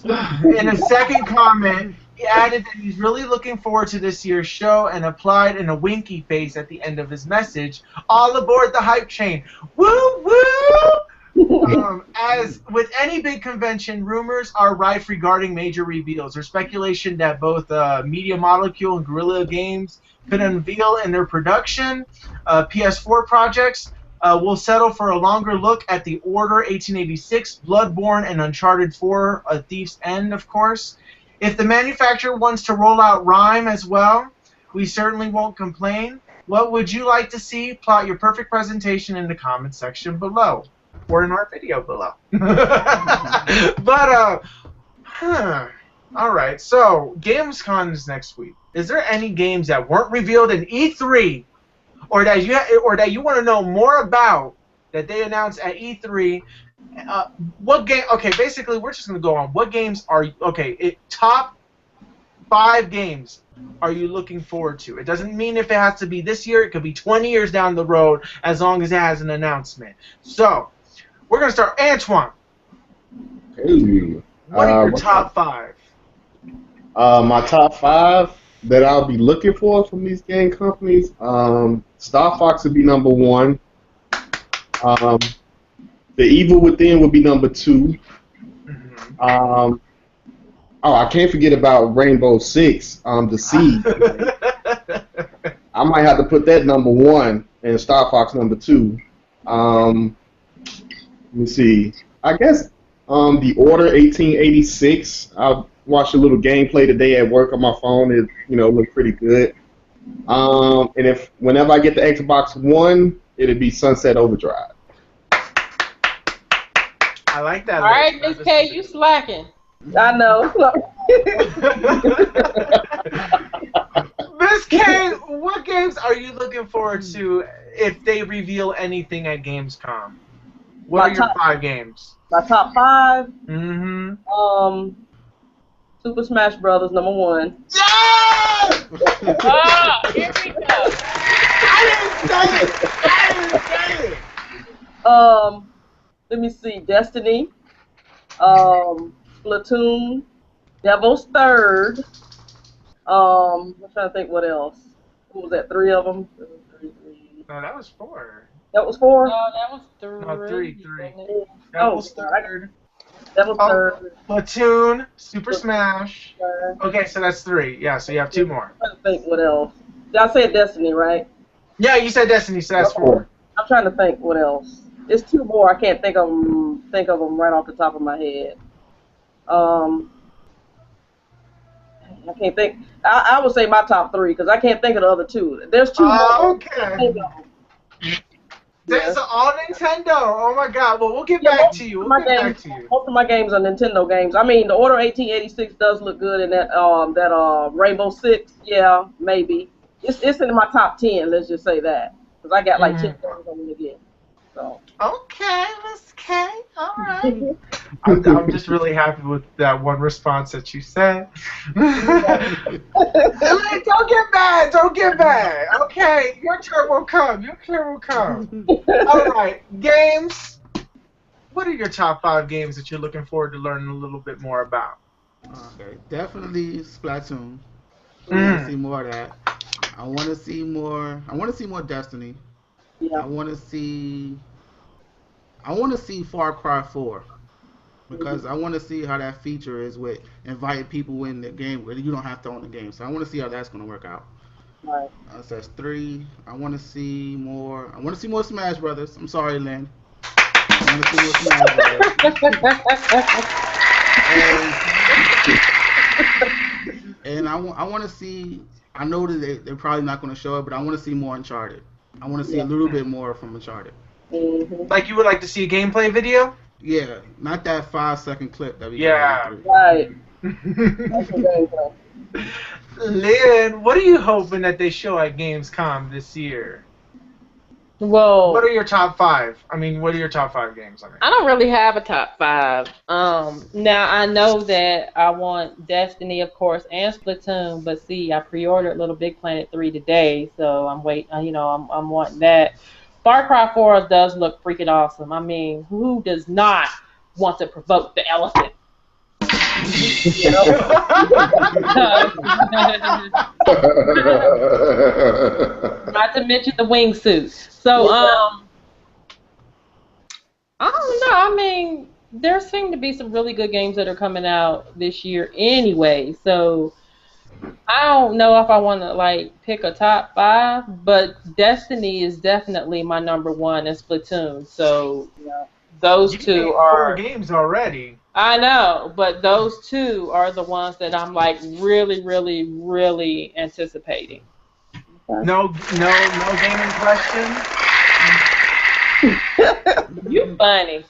In a second comment, he added that he's really looking forward to this year's show and applied in a winky face at the end of his message. All aboard the hype train. Woo woo! As with any big convention, rumors are rife regarding major reveals. There's speculation that both Media Molecule and Guerrilla Games could unveil in their production PS4 projects. We'll settle for a longer look at The Order 1886, Bloodborne, and Uncharted 4, A Thief's End, of course. If the manufacturer wants to roll out Rhyme as well, we certainly won't complain. What would you like to see? Plot your perfect presentation in the comment section below, or in our video below. But, alright, so Gamescom is next week. Is there any games that weren't revealed in E3 or that you want to know more about that they announced at E3? What game? Okay, basically, we're just gonna go on. What games are top 5 games are you looking forward to? It doesn't mean if it has to be this year. It could be 20 years down the road, as long as it has an announcement. So, we're gonna start. Antwin. Hey. What are your top 5? My top 5 that I'll be looking for from these game companies. Star Fox would be number 1. The Evil Within would be number 2. I can't forget about Rainbow Six, The Siege. I might have to put that number 1 and Star Fox number 2. Let me see. I guess The Order 1886. I watched a little gameplay today at work on my phone. It looked pretty good. And whenever I get the Xbox One, it'd be Sunset Overdrive. I like that. All right, Miss K, you slacking. I know. Miss K, what games are you looking forward to if they reveal anything at Gamescom? What are your 5 games? My top 5? Mm-hmm. Super Smash Brothers, number 1. Yeah! Here we go. I didn't say it! Let me see. Destiny, Splatoon, Devil's Third. I'm trying to think what else. What was that? 3 of them? No, that was 4. That was 4? No, that was 3. No, 3. Devil's Third. Devil's Third. Platoon, Super Smash. Okay, so that's 3. Yeah, so you have 2 more. I'm trying to think what else. I said Destiny, right? Yeah, you said Destiny, so that's 4. I'm trying to think what else. It's 2 more. I can't think of them right off the top of my head. I can't think. I would say my top 3 because I can't think of the other 2. There's 2 more. Okay. That's all Nintendo. Oh my God. Well, we'll get back to you. Most of my games are Nintendo games. I mean, the Order 1886 does look good, and that Rainbow Six, yeah, maybe. It's in my top 10. Let's just say that because I got like 10 games I'm gonna get. So. Okay, Miss K. All right. I'm just really happy with that one response that you said. Don't get mad. Don't get mad. Okay, your turn will come. Your turn will come. All right, games. What are your top 5 games that you're looking forward to learning a little bit more about? Okay, definitely Splatoon. I want to see more of that. I want to see more. I want to see more Destiny. Yeah. I want to see Far Cry 4 because I want to see how that feature is with inviting people in the game where you don't have to own the game. So I want to see how that's going to work out. Right. So that's 3. I want to see more. I want to see more Smash Brothers. I'm sorry, Lynn. I want to see more Smash Brothers. and I want to see. I know that they're probably not going to show it, but I want to see more Uncharted. I want to see a little bit more from Uncharted. Like you would like to see a gameplay video? Yeah, not that 5-second clip that we Yeah. Right. Lynn, what are you hoping that they show at Gamescom this year? Well, What are your top 5? I mean, what are your top 5 games? I don't really have a top 5. Now I know that I want Destiny, of course, and Splatoon, but see, I pre-ordered Little Big Planet 3 today, so I'm waiting. I'm wanting that. Far Cry 4 does look freaking awesome. I mean, who does not want to provoke the elephant? Not to mention the wingsuit. So, I don't know. I mean, there seem to be some really good games that are coming out this year anyway. So, I don't know if I want to pick a top 5, but Destiny is definitely my number 1 and Splatoon. So, those two are 4 games already. I know, but those 2 are the ones that I'm really, really, really anticipating. No gaming question. You funny.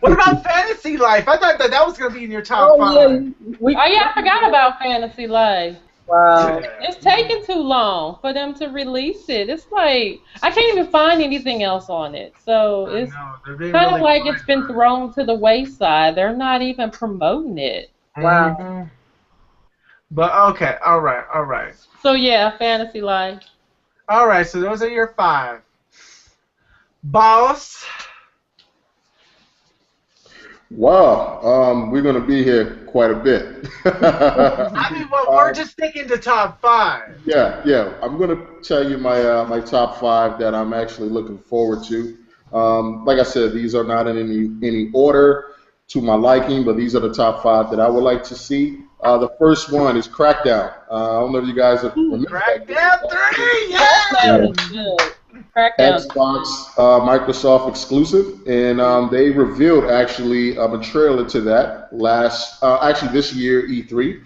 What about Fantasy Life? I thought that was gonna be in your top 5. Oh yeah, I forgot about Fantasy Life. Wow. It's taking too long for them to release it. It's I can't even find anything else on it. So it's kind of like it's been thrown to the wayside. They're not even promoting it. Wow. Mm-hmm. But okay, all right. So yeah, Fantasy Life. All right, so those are your 5. Bawse. Wow, we're going to be here quite a bit. I mean, well, we're just sticking to top 5. Yeah. I'm going to tell you my top 5 that I'm actually looking forward to. Like I said, these are not in any order to my liking, but these are the top 5 that I would like to see. The first one is Crackdown. I don't know if you guys have remembered Crackdown 3, yeah! Xbox, Microsoft exclusive, and they revealed actually a trailer to that this year E3.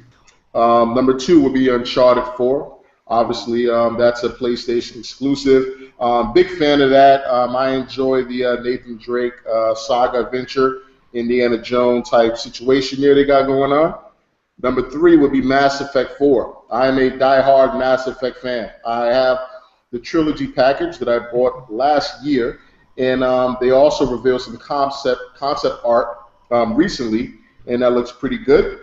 Number 2 would be Uncharted 4. Obviously, that's a PlayStation exclusive. Big fan of that. I enjoy the Nathan Drake saga adventure, Indiana Jones type situation there they got going on. Number 3 would be Mass Effect 4. I am a diehard Mass Effect fan. I have the trilogy package that I bought last year, and they also revealed some concept art recently, and that looks pretty good.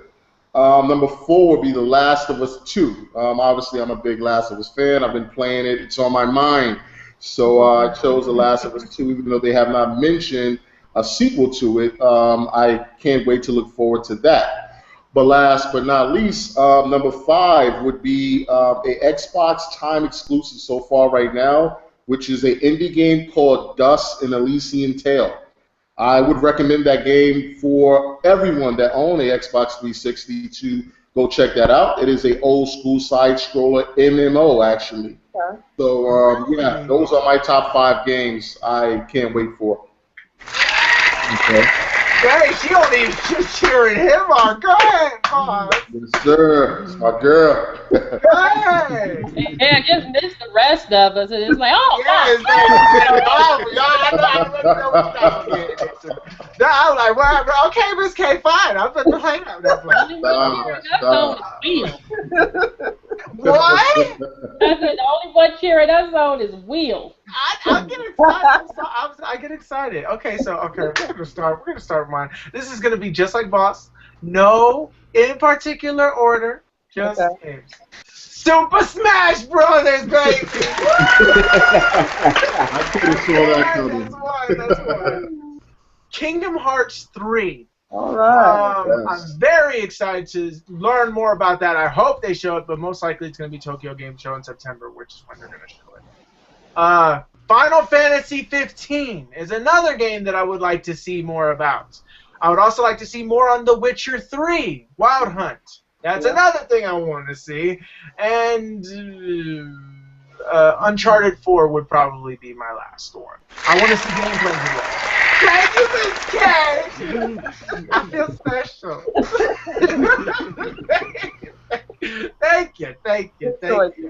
Number 4 would be The Last of Us 2. Obviously, I'm a big Last of Us fan. I've been playing it. It's on my mind. So I chose The Last of Us 2, even though they have not mentioned a sequel to it. I can't wait to look forward to that. But last but not least, number 5 would be a Xbox Time exclusive so far right now, which is an indie game called Dust: An Elysian Tale. I would recommend that game for everyone that owns a Xbox 360 to go check that out. It is a old school side scroller MMO actually. Okay. So those are my top 5 games I can't wait for. Okay. Hey, she's cheering him on. Go ahead, Bob. Yes, sir. It's my girl. Hey. Yeah, just missed the rest of us. And it's like, oh, yes, fuck. I was like, well, okay, Miss K, fine. I'm going to play that. What? I said the only one cheer in that zone is Will. I get excited. I get excited. Okay, we're gonna start. We're gonna start mine. This is gonna be just like Bawse. No, in particular order. Just games. Super Smash Brothers, baby. I could have saw that coming. That's one. Kingdom Hearts 3. All right. Yes. I'm very excited to learn more about that. I hope they show it, but most likely it's going to be Tokyo Game Show in September, which is when they're going to show it. Final Fantasy 15 is another game that I would like to see more about. I would also like to see more on The Witcher 3, Wild Hunt. That's another thing I wanted to see. And Uncharted 4 would probably be my last one. I want to see gameplay as well. Thank you, Miss K. I feel special. Thank you.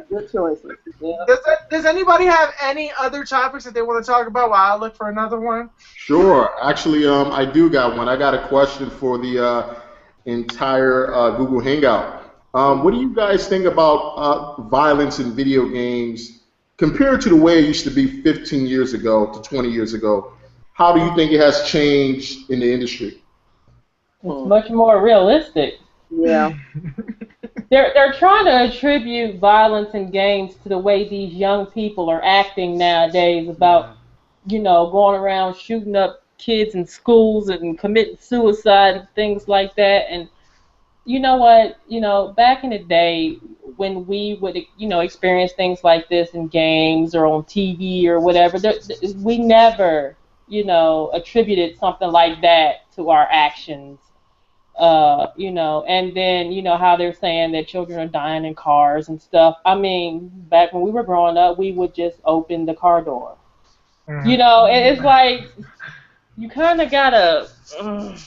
Good choices. Yeah. Does anybody have any other topics that they want to talk about while I look for another one? Sure. Actually, I do got one. I got a question for the entire Google Hangout. What do you guys think about violence in video games compared to the way it used to be 15 years ago to 20 years ago? How do you think it has changed in the industry? It's much more realistic. Yeah. They're trying to attribute violence in games to the way these young people are acting nowadays about, going around shooting up kids in schools and committing suicide and things like that. And you know what? Back in the day when we would, experience things like this in games or on TV or whatever, we never, attributed something like that to our actions. And then, how they're saying that children are dying in cars and stuff. I mean, back when we were growing up, we would just open the car door. It's like, you kind of gotta, but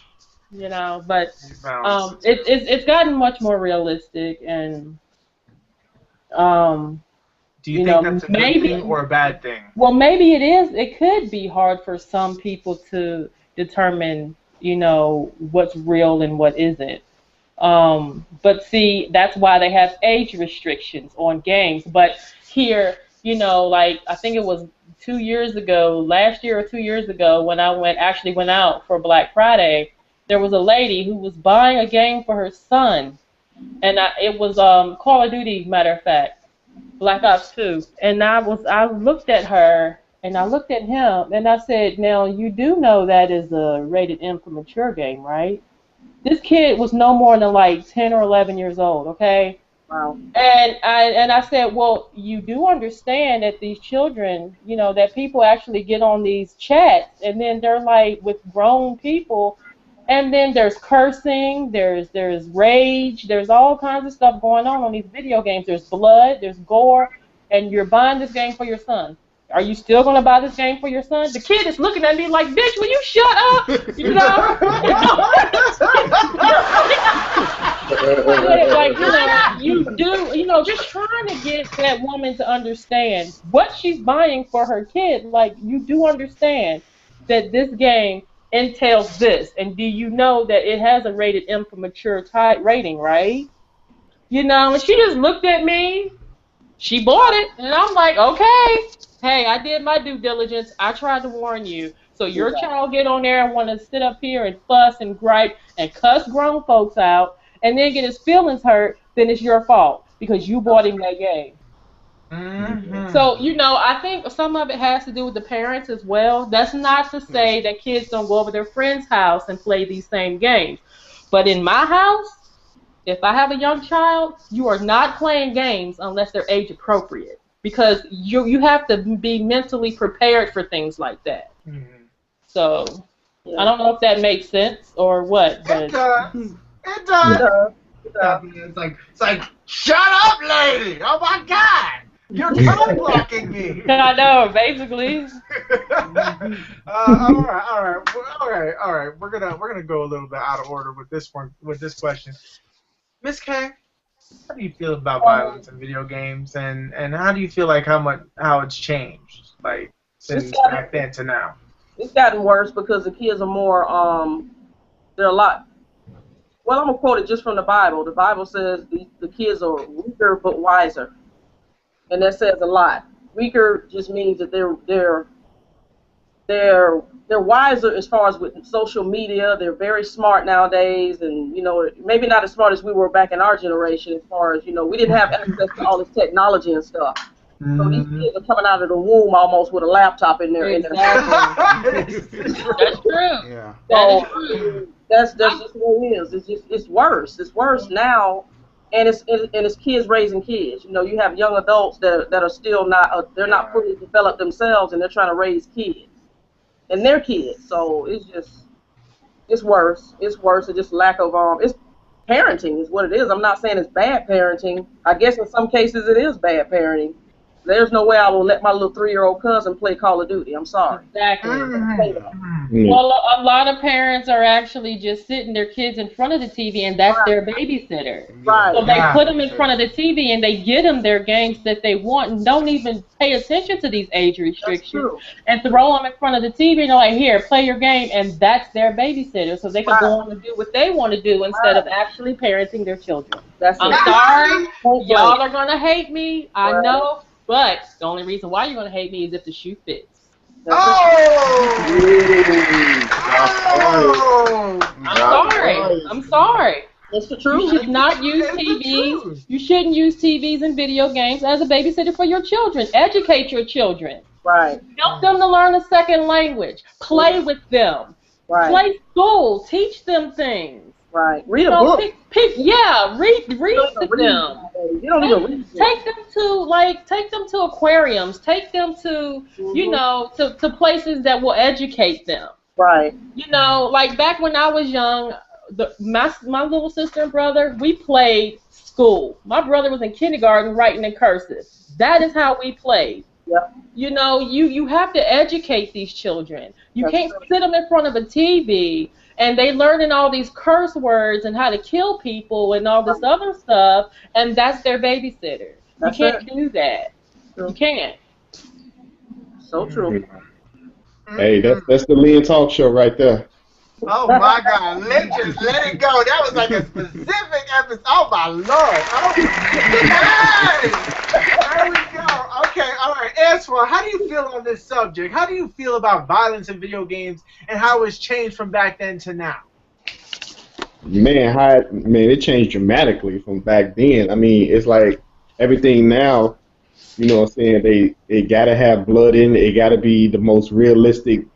it's gotten much more realistic, and do you think that's a good thing or a bad thing? Well, maybe it is. It could be hard for some people to determine, what's real and what isn't. But see, that's why they have age restrictions on games. But here, like I think it was 2 years ago, last year or 2 years ago, when I went out for Black Friday, there was a lady who was buying a game for her son, and it was Call of Duty, matter of fact, Black Ops 2. And I looked at her and I looked at him and I said, "Now you do know that is a rated M for mature game, right?" This kid was no more than like 10 or 11 years old, okay? Wow. And I said, well, you do understand that these children, that people actually get on these chats and then they're like with grown people, and then there's cursing, there's rage, there's all kinds of stuff going on these video games. There's blood, there's gore, and you're buying this game for your son. Are you still going to buy this game for your son? The kid is looking at me like, bitch, will you shut up? You do, just trying to get that woman to understand what she's buying for her kid. Like, you do understand that this game entails this, and do you know that it has a rated M for mature rating, right? And she just looked at me. She bought it, and I'm like, okay, hey, I did my due diligence. I tried to warn you. So your child get on there and want to sit up here and fuss and gripe and cuss grown folks out and then get his feelings hurt, then it's your fault because you bought him that game. Mm-hmm. So, I think some of it has to do with the parents as well. That's not to say that kids don't go over their friend's house and play these same games. But in my house, if I have a young child, you are not playing games unless they're age appropriate, because you have to be mentally prepared for things like that. Mm-hmm. So I don't know if that makes sense or what. But It does. It does. It's like, shut up, lady! Oh my God! You're tongue blocking me. I know, basically. All right. We're gonna go a little bit out of order with this question. Miss K, how do you feel about violence in video games, and how do you feel like how it's changed, like since back then to now? It's gotten worse because the kids are more they're a lot Well, I'm gonna quote it just from the Bible. The Bible says the kids are weaker but wiser, and that says a lot. Weaker just means that they're wiser as far as with social media. They're very smart nowadays, and maybe not as smart as we were back in our generation. As far as we didn't have access to all this technology and stuff. So these kids are coming out of the womb almost with a laptop in their Exactly. That's true. Yeah. That is true. That's just what it is. It's worse. It's worse now, and it's kids raising kids. You have young adults that are still not they're not fully developed themselves, and they're trying to raise kids, and they're kids. So it's worse. It's worse. It's just lack of it's parenting is what it is. I'm not saying it's bad parenting. I guess in some cases it is bad parenting. There's no way I will let my little 3-year-old cousin play Call of Duty. I'm sorry. Exactly. Well, a lot of parents are actually just sitting their kids in front of the TV, and that's their babysitter. Right. So they put them in front of the TV, and they get them their games that they want, and don't even pay attention to these age restrictions, and throw them in front of the TV, and they're like, here, play your game, and that's their babysitter, so they can go on and do what they want to do instead of actually parenting their children. I'm sorry. Y'all are going to hate me. I know. But the only reason why you're going to hate me is if the shoe fits. I'm sorry. That's the truth. You should not use TVs. You shouldn't use TVs and video games as a babysitter for your children. Educate your children. Right. Help them to learn a second language. Play with them. Right. Play school. Teach them things. Right. Read a book. Read to them. You don't even read. Take them to aquariums. Take them to to places that will educate them. Right. Like back when I was young, my little sister and brother, we played school. My brother was in kindergarten writing in cursive. That is how we played. Yep. You have to educate these children. You can't sit them in front of a TV and they learning all these curse words and how to kill people and all this other stuff, and that's their babysitter. You can't do that. You can't. So true. Hey, that's the Lynn Talk Show right there. Oh my God, Lynn just let it go. That was like a specific episode. Oh my Lord. There we go. Okay, all right. Antwin, how do you feel on this subject? How do you feel about violence in video games and how it's changed from back then to now? Man, it changed dramatically from back then. I mean, it's like everything now, what I'm saying, they gotta have blood in it. It gotta be the most realistic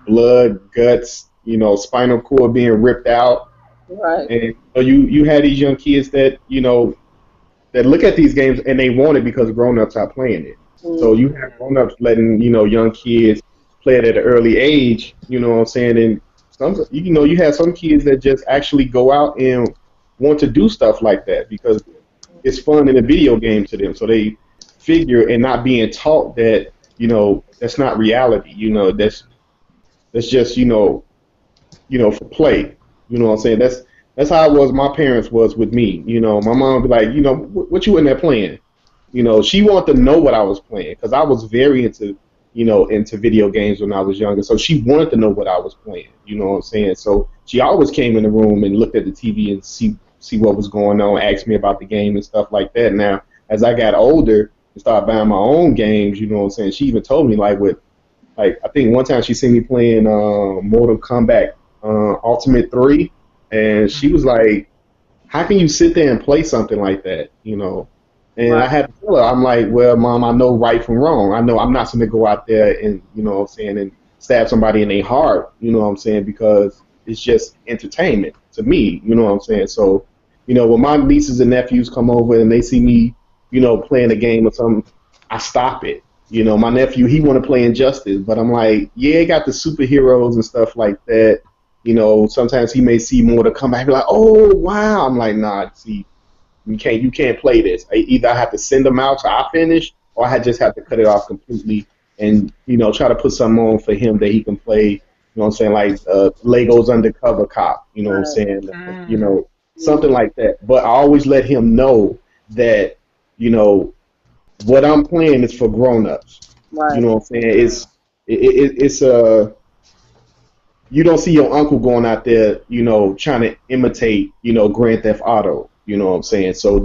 blood, guts, spinal cord being ripped out. Right. And you had these young kids that, that look at these games and they want it because grown-ups are playing it. So you have grown-ups letting, young kids play it at an early age, you know what I'm saying? And some, you have some kids that just actually go out and want to do stuff like that because it's fun in a video game to them. So they figure and not being taught that, that's not reality, that's just, for play. You know what I'm saying? That's how it was. My parents was with me. My mom would be like, what you in there playing? She wanted to know what I was playing because I was very into video games when I was younger. So she wanted to know what I was playing. You know what I'm saying? So she always came in the room and looked at the TV and see what was going on, asked me about the game and stuff like that. Now, as I got older and started buying my own games, you know what I'm saying? She even told me I think one time she seen me playing Mortal Kombat Ultimate 3. And she was like, how can you sit there and play something like that, And I had to tell her, I'm like, well, Mom, I know right from wrong. I know I'm not going to go out there and, and stab somebody in their heart, because it's just entertainment to me, So, when my nieces and nephews come over and they see me, playing a game or something, I stop it. My nephew, he want to play Injustice, but I'm like, yeah, it got the superheroes and stuff like that. Sometimes he may see more to come back and be like, oh, wow. I'm like, nah, see, you can't play this. Either I have to send them out till I finish, or I just have to cut it off completely and, try to put something on for him that he can play, like Lego's Undercover Cop, something like that. But I always let him know that, what I'm playing is for grown-ups. Right. It's you don't see your uncle going out there, trying to imitate, Grand Theft Auto. You know what I'm saying? So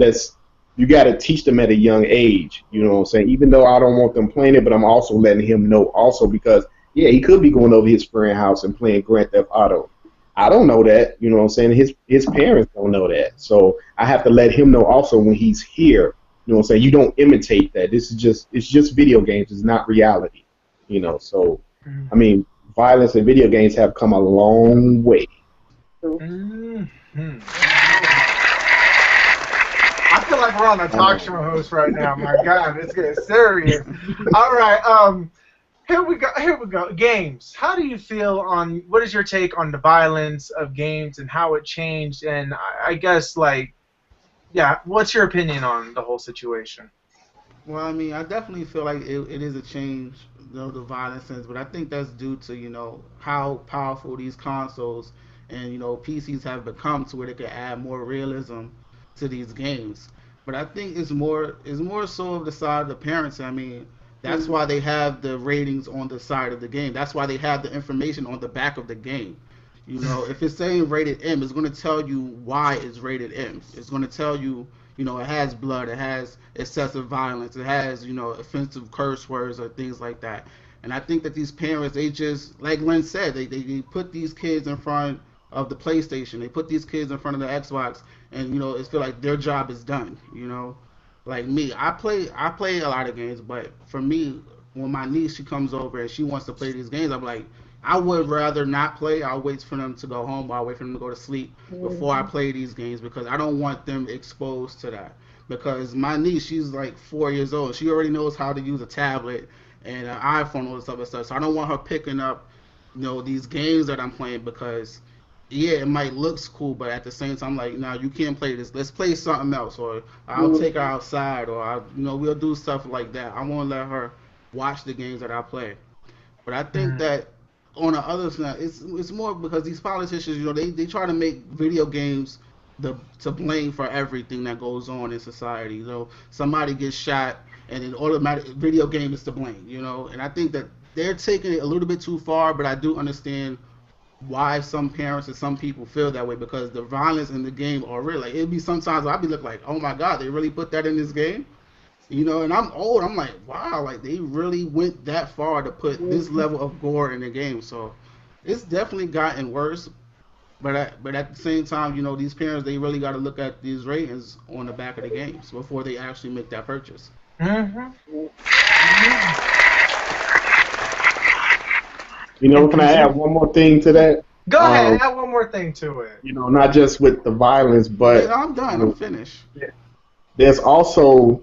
you got to teach them at a young age. You know what I'm saying? Even though I don't want them playing it, but I'm also letting him know also because, yeah, he could be going over his friend's house and playing Grand Theft Auto. I don't know that. You know what I'm saying? His parents don't know that. So I have to let him know also when he's here. You know what I'm saying? You don't imitate that. It's just video games. It's not reality. So, I mean, violence in video games have come a long way. Mm-hmm. I feel like we're on a talk show host right now. My God, it's getting serious. All right, here we go. Games. How do you feel on? What is your take on the violence of games and how it changed? And I guess what's your opinion on the whole situation? Well, I mean, I definitely feel like it is a change, the violence sense, but I think that's due to, how powerful these consoles and, PCs have become to where they can add more realism to these games. But I think it's more so of the side of the parents. I mean, that's why they have the ratings on the side of the game. That's why they have the information on the back of the game. If it's saying rated M, it's going to tell you why it's rated M. It's going to tell you, it has blood, it has excessive violence, it has, offensive curse words or things like that. And I think that these parents, they just, like Lynn said, they put these kids in front of the PlayStation. They put these kids in front of the Xbox, and it's feel like their job is done. Like me, I play a lot of games, but for me, when my niece she comes over and she wants to play these games, I'm like, I would rather not play. I'll wait for them to go home. I'll wait for them to go to sleep before I play these games because I don't want them exposed to that. Because my niece, she's like 4 years old. She already knows how to use a tablet and an iPhone, all this other stuff. So I don't want her picking up, these games that I'm playing because, yeah, it might look cool, but at the same time, like, no, you can't play this. Let's play something else, or I'll take her outside, or we'll do stuff like that. I won't let her watch the games that I play. But I think that on the other side, it's more because these politicians, they try to make video games to blame for everything that goes on in society. Somebody gets shot, and then automatic video game is to blame. And I think that they're taking it a little bit too far. But I do understand why some parents and some people feel that way because the violence in the game are real. Like it'd be sometimes I'd be looking like, oh my God, they really put that in this game. And I'm old. I'm like, wow, like they really went that far to put this level of gore in the game. So it's definitely gotten worse. But at the same time, these parents, they really got to look at these ratings on the back of the games before they actually make that purchase. Mm-hmm. Can I add one more thing to that? Go ahead, add one more thing to it. Not just with the violence, but yeah, I'm done. I'm finished. There's also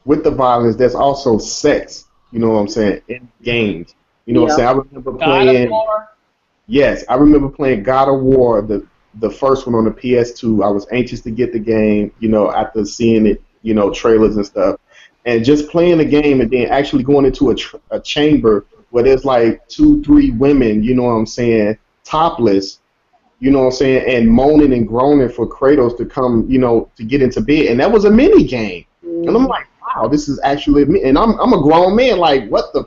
with the violence, there's also sex, what I'm saying, in games. What I'm saying? I remember playing I remember playing God of War, the first one on the PS2. I was anxious to get the game, after seeing it, trailers and stuff. And just playing the game and then actually going into a chamber where there's like 2-3 women, what I'm saying, topless, what I'm saying, and moaning and groaning for Kratos to come, to get into bed. And that was a mini game. And I'm like, wow, this is actually me. And I'm a grown man. Like, what the?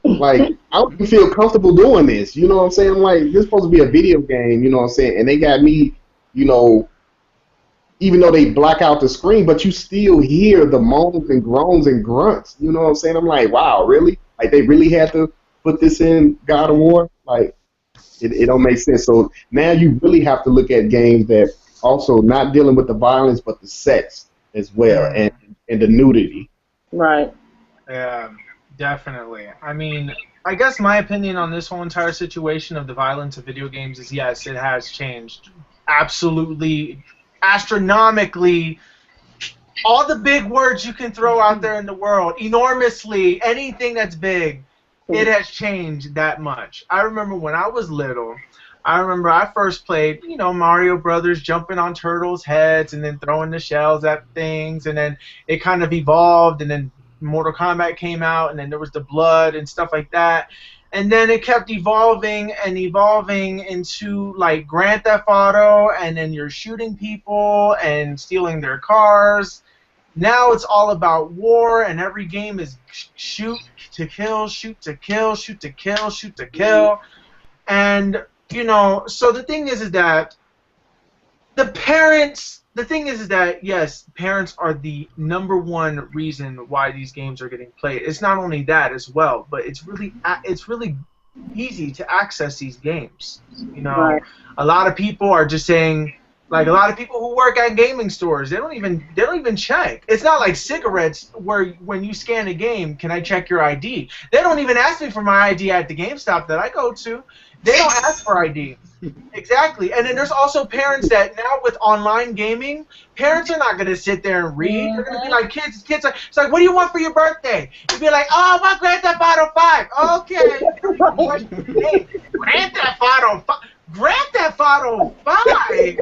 Like, I don't even feel comfortable doing this. You know what I'm saying? Like, this is supposed to be a video game. You know what I'm saying? And they got me, even though they black out the screen, but you still hear the moans and groans and grunts. You know what I'm saying? I'm like, wow, really? Like, they really had to put this in God of War? Like, it don't make sense. So now you really have to look at games that also not dealing with the violence, but the sex as well, and the nudity. Right. Yeah, definitely. I mean, I guess my opinion on this whole entire situation of the violence of video games is yes, it has changed. Absolutely, astronomically. All the big words you can throw out there in the world, enormously, anything that's big, it has changed that much. I remember when I was little, I first played, Mario Brothers, jumping on turtles' heads and then throwing the shells at things, and then it kind of evolved, and then Mortal Kombat came out, and then there was the blood and stuff like that. And then it kept evolving and evolving into, like, Grand Theft Auto, and then you're shooting people and stealing their cars. Now it's all about war, and every game is shoot to kill, shoot to kill, shoot to kill, shoot to kill. And you know, so the thing is that the parents, the thing is that, yes, parents are the #1 reason why these games are getting played. It's not only that as well, but it's really easy to access these games. You know, Right. a lot of people are just saying, like a lot of people who work at gaming stores, they don't even check. It's not like cigarettes where when you scan a game, can I check your ID? They don't even ask me for my ID at the GameStop that I go to. They don't ask for ID. Exactly. And then there's also parents that now with online gaming, parents are not going to sit there and read. They're going to be like, kids, it's like, what do you want for your birthday? You'd be like, oh, I want Grand Theft Auto 5. Okay. Hey, Grand Theft Auto 5. Grand Theft Auto 5?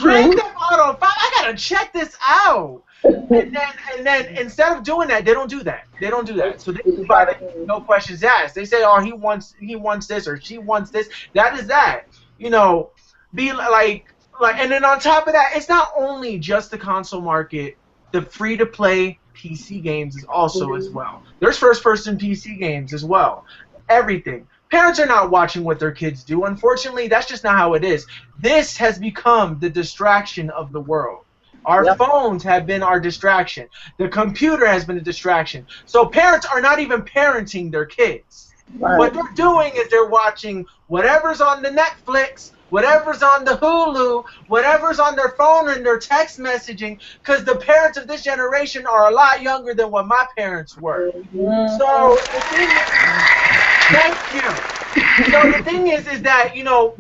Grand Theft Auto 5? I got to check this out. And then instead of doing that, they don't do that. They don't do that. So they just buy the no questions asked. They say, oh, he wants this or she wants this. That is that. You know, be like, and then on top of that, it's not only just the console market. The free-to-play PC games is also as well. There's first-person PC games as well. Everything. Parents are not watching what their kids do. Unfortunately, that's just not how it is. This has become the distraction of the world. Our phones have been our distraction. The computer has been a distraction. So parents are not even parenting their kids. Right. What they're doing is they're watching whatever's on the Netflix, whatever's on the Hulu, whatever's on their phone and their text messaging, because the parents of this generation are a lot younger than what my parents were. So the thing is, thank you. So the thing is that, you know,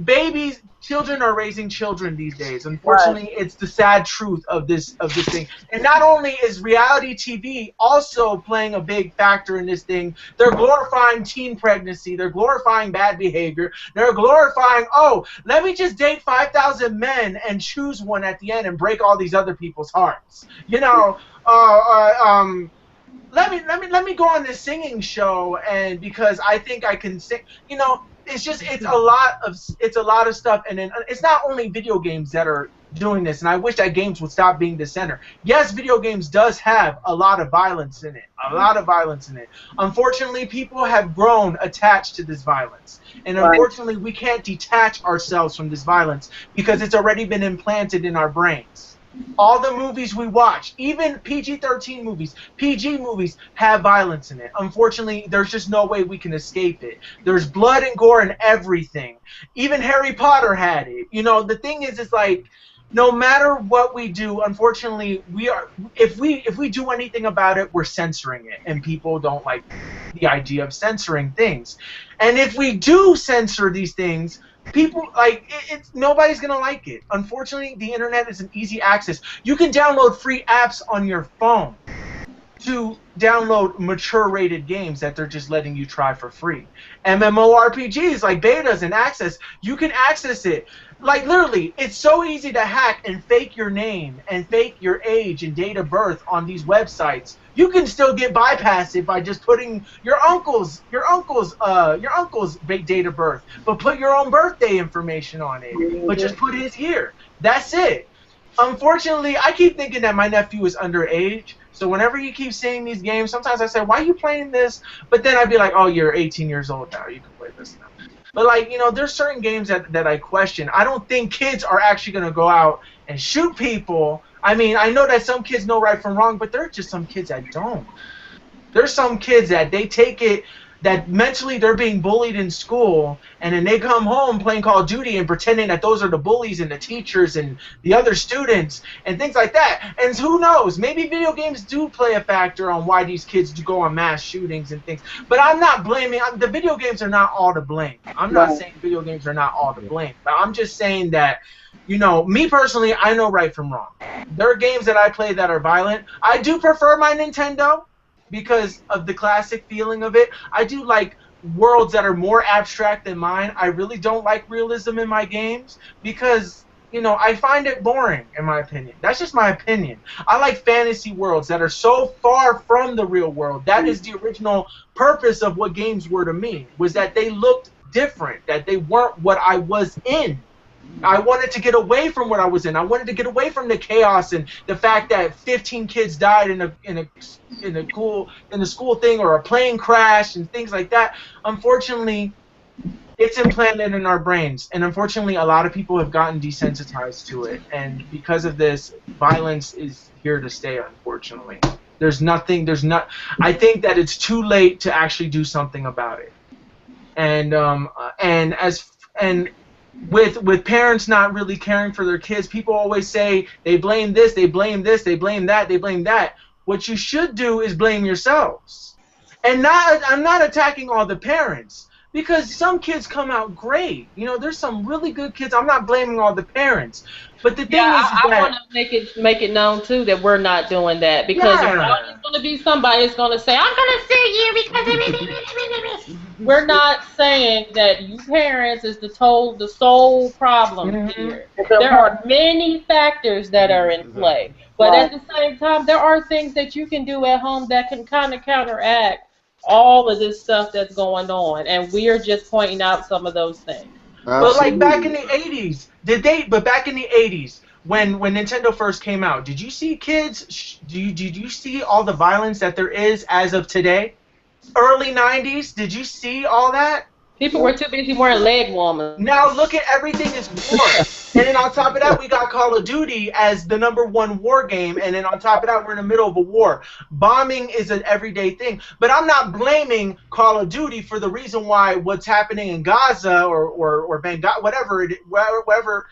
children are raising children these days. Unfortunately, it's the sad truth of this thing. And not only is reality TV also playing a big factor in this thing, they're glorifying teen pregnancy, they're glorifying bad behavior, they're glorifying, oh, let me just date 5,000 men and choose one at the end and break all these other people's hearts. You know, let me go on this singing show, and because I think I can sing, you know. It's a lot of stuff, and then it's not only video games that are doing this, and I wish that games would stop being the center. Yes, video games does have a lot of violence in it, Unfortunately, people have grown attached to this violence, and unfortunately, we can't detach ourselves from this violence because it's already been implanted in our brains. All the movies we watch, even PG-13 movies, PG movies, have violence in it. Unfortunately, there's just no way we can escape it. There's blood and gore and everything. Even Harry Potter had it. You know, the thing is, it's like, no matter what we do, unfortunately, if we do anything about it, we're censoring it, and people don't like the idea of censoring things. And if we do censor these things, people nobody's gonna like it. Unfortunately, the internet is an easy access. You can download free apps on your phone to download mature-rated games that they're just letting you try for free. MMORPGs like betas and access, you can access it. Like literally, it's so easy to hack and fake your name and fake your age and date of birth on these websites. You can still get bypassed by just putting your uncle's date of birth, but put your own birthday information on it. But just put his year. That's it. Unfortunately, I keep thinking that my nephew is underage. So whenever he keeps seeing these games, sometimes I say, why are you playing this? But then I'd be like, oh, you're 18 years old now. You can play this now. But, like, you know, there's certain games that I question. I don't think kids are actually going to go out and shoot people. I mean, I know that some kids know right from wrong, but there are just some kids that don't. There's some kids that they take it, that mentally they're being bullied in school, and then they come home playing Call of Duty and pretending that those are the bullies and the teachers and the other students and things like that. And who knows? Maybe video games do play a factor on why these kids do go on mass shootings and things. But I'm not blaming. The video games are not all to blame. I'm not saying video games are not all to blame. But I'm just saying that, you know, me personally, I know right from wrong. There are games that I play that are violent. I do prefer my Nintendo, because of the classic feeling of it. I do like worlds that are more abstract than mine. I really don't like realism in my games because, you know, I find it boring, in my opinion. That's just my opinion. I like fantasy worlds that are so far from the real world. That is the original purpose of what games were to me, was that they looked different, that they weren't what I was in. I wanted to get away from what I was in. I wanted to get away from the chaos and the fact that 15 kids died in a school thing, or a plane crash and things like that. Unfortunately, it's implanted in our brains, and unfortunately, a lot of people have gotten desensitized to it, and because of this, violence is here to stay. Unfortunately, there's nothing. I think that it's too late to actually do something about it, and with parents not really caring for their kids, people always say they blame this, they blame this, they blame that, they blame that. What you should do is blame yourselves, and I'm not attacking all the parents. Because some kids come out great. You know, there's some really good kids. I'm not blaming all the parents. But the thing is I that... want to make it known, too, that we're not doing that. Because there's always going to be somebody that's going to say, I'm going to sue you because... We're not saying that you parents is the sole problem here. There are many factors that are in play. But at the same time, there are things that you can do at home that can kind of counteract all of this stuff that's going on, and we are just pointing out some of those things. Absolutely. But like back in the 80s, back in the 80s, when Nintendo first came out, did you see kids, did you see all the violence that there is as of today? Early 90s, did you see all that? People were too busy wearing leg warmers. Now look at everything is war. And then on top of that, we got Call of Duty as the #1 war game. And then on top of that, we're in the middle of a war. Bombing is an everyday thing. But I'm not blaming Call of Duty for the reason why what's happening in Gaza or Benghazi, whatever.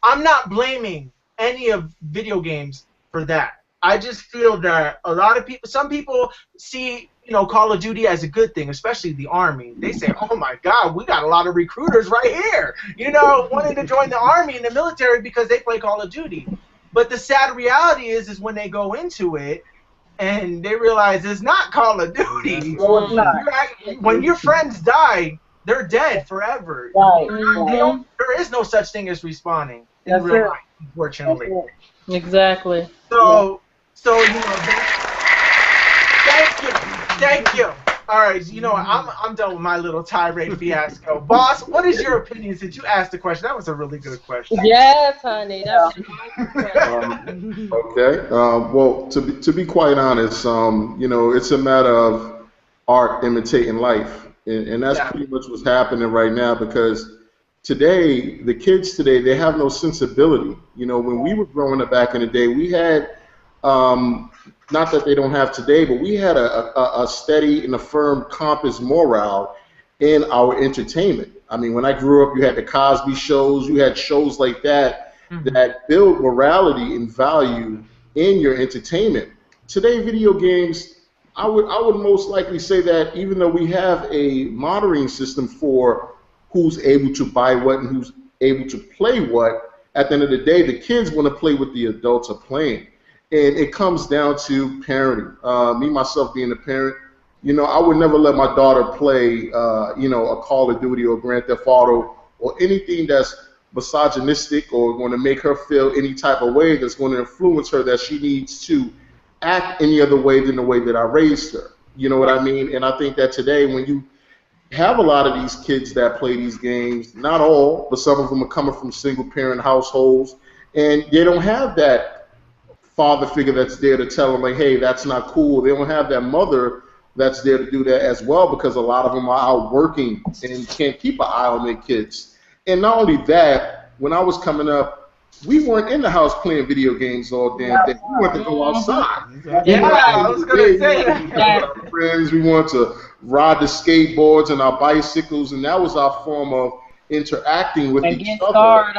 I'm not blaming any of video games for that. I just feel that a lot of people, some people see, you know, Call of Duty as a good thing, especially the Army. They say, oh my God, we got a lot of recruiters right here, you know, wanting to join the Army and the military because they play Call of Duty. But the sad reality is when they go into it and they realize it's not Call of Duty. No, it's not. When your friends die, they're dead forever. Right. There is no such thing as respawning in That's real it. life, unfortunately. Exactly. So you know, thank you. All right, you know, I'm done with my little tirade fiasco. Boss, what is your opinion since you asked the question? That was a really good question. Yes, honey. That's a good question. Okay. Well, to be quite honest, you know, it's a matter of art imitating life, and that's pretty much what's happening right now. Because today, the kids today, they have no sensibility. You know, when we were growing up back in the day, we had not that they don't have today, but we had a steady and a firm compass morale in our entertainment. I mean, when I grew up, you had the Cosby shows, you had shows like that that build morality and value in your entertainment. Today, video games, I would most likely say that even though we have a monitoring system for who's able to buy what and who's able to play what, at the end of the day, the kids want to play what the adults are playing. And it comes down to parenting. Me, myself, being a parent, you know, I would never let my daughter play, you know, a Call of Duty or Grand Theft Auto or anything that's misogynistic or going to make her feel any type of way that's going to influence her that she needs to act any other way than the way that I raised her. You know what I mean? And I think that today when you have a lot of these kids that play these games, not all, but some of them are coming from single-parent households, and they don't have that father figure that's there to tell them, like, hey, that's not cool. They don't have that mother that's there to do that as well, because a lot of them are out working and can't keep an eye on their kids. And not only that, when I was coming up, we weren't in the house playing video games all damn day. We wanted to go outside. Yeah, I was going to say that. Our friends, we wanted to ride the skateboards and our bicycles, and that was our form of interacting with each other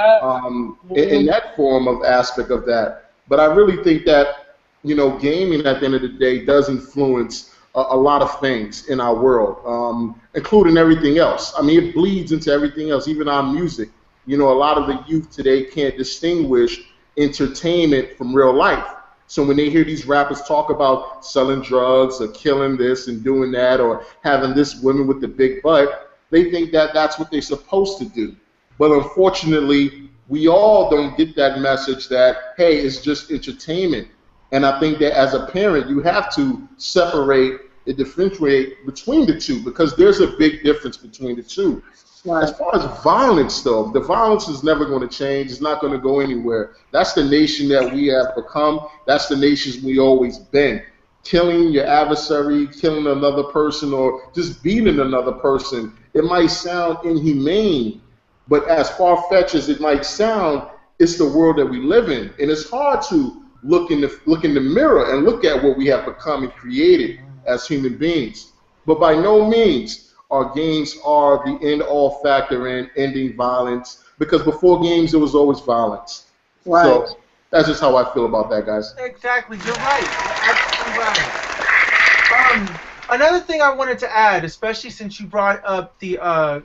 in that form of aspect of that. But I really think that, you know, gaming at the end of the day does influence a lot of things in our world, including everything else. I mean, it bleeds into everything else, even our music. You know, a lot of the youth today can't distinguish entertainment from real life. So when they hear these rappers talk about selling drugs or killing this and doing that or having this woman with the big butt, they think that that's what they're supposed to do. But unfortunately, we all don't get that message that, hey, it's just entertainment. And I think that as a parent, you have to separate and differentiate between the two, because there's a big difference between the two. Right. As far as violence, though, the violence is never going to change. It's not going to go anywhere. That's the nation that we have become. That's the nations we always been. killing your adversary, killing another person, or just beating another person. It might sound inhumane, but as far-fetched as it might sound, it's the world that we live in, and it's hard to look in the mirror and look at what we have become and created as human beings. But by no means our games are the end-all factor in ending violence, because before games there was always violence. Right. So that's just how I feel about that, guys. Exactly, you're right. Absolutely right. Another thing I wanted to add, especially since you brought up the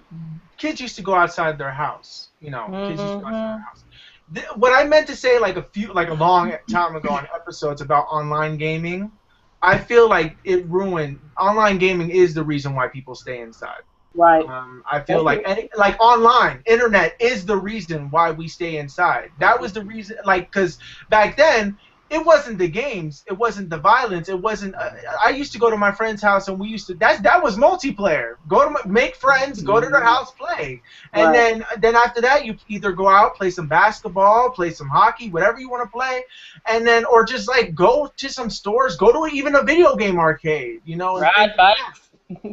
kids used to go outside their house. You know, kids used to go outside their house. What I meant to say, like a long time ago on episodes about online gaming, I feel like it ruined. Online gaming is the reason why people stay inside. Right. I feel like online, internet is the reason why we stay inside. That was the reason, like, because back then, it wasn't the games, it wasn't the violence, it wasn't. I used to go to my friend's house and we used to. That was multiplayer. Make friends, go to their house, play, and then after that, you either go out, play some basketball, play some hockey, whatever you want to play, and then or just like go to some stores, go to even a video game arcade, you know. Ride bikes.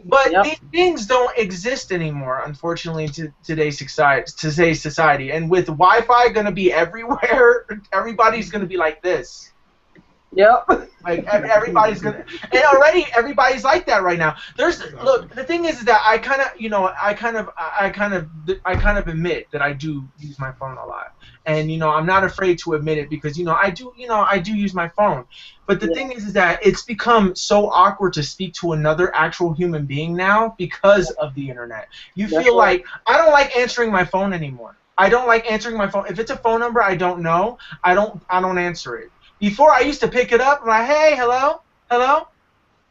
But these things don't exist anymore, unfortunately, to today's society. And with Wi-Fi going to be everywhere, everybody's going to be like this. Yep. Like everybody's going to, and already everybody's like that right now. Look, the thing is that I kind of admit that I do use my phone a lot, and I'm not afraid to admit it because I do use my phone. But the thing is that it's become so awkward to speak to another actual human being now because of the internet. You feel like I don't like answering my phone anymore. I don't like answering my phone. If it's a phone number I don't know, I don't answer it. Before I used to pick it up and like, hey, hello?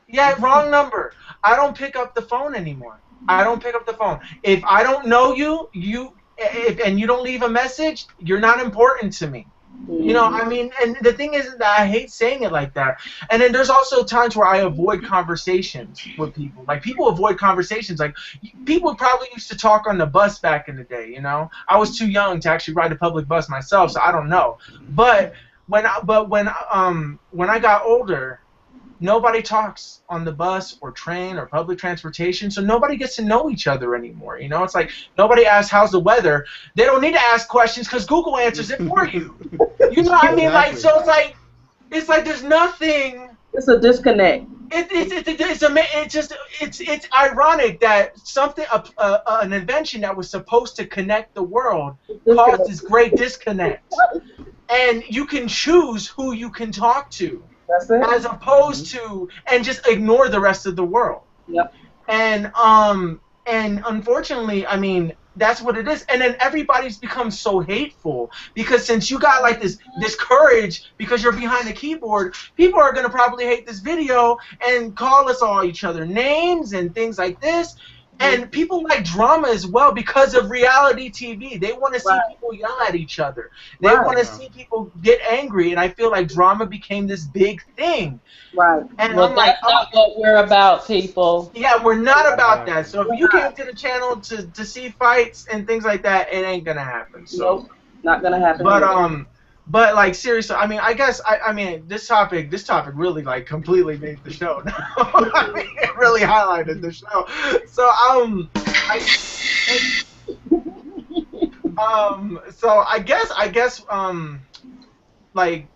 Yeah, wrong number. I don't pick up the phone anymore. I don't pick up the phone. If I don't know and you don't leave a message, you're not important to me. I mean, and the thing is that I hate saying it like that. And then there's also times where I avoid conversations with people. Like, people avoid conversations. Like, people probably used to talk on the bus back in the day, I was too young to actually ride a public bus myself, so I don't know. But when I got older, nobody talks on the bus or train or public transportation, so nobody gets to know each other anymore. It's like nobody asks how's the weather. They don't need to ask questions because Google answers it for you. You know what I mean? Like, so it's like there's nothing. It's a disconnect. It's ironic that something an invention that was supposed to connect the world caused this great disconnect, and you can choose who you can talk to. That's it. As opposed to and just ignore the rest of the world. Yep. And unfortunately, I mean, that's what it is. And then everybody's become so hateful because since you got like this courage because you're behind the keyboard, people are gonna probably hate this video and call us all each other names and things like this. And people like drama as well because of reality TV. They want to see people yell at each other. They want to see people get angry, and I feel like drama became this big thing. Right. And well, that's not what we're about, people. Yeah, we're not about that. So if you came to the channel to see fights and things like that, it ain't gonna happen. So nope, not gonna happen. But like seriously, I mean, I guess I mean this topic really like completely made the show. I mean, it really highlighted the show. So so I guess like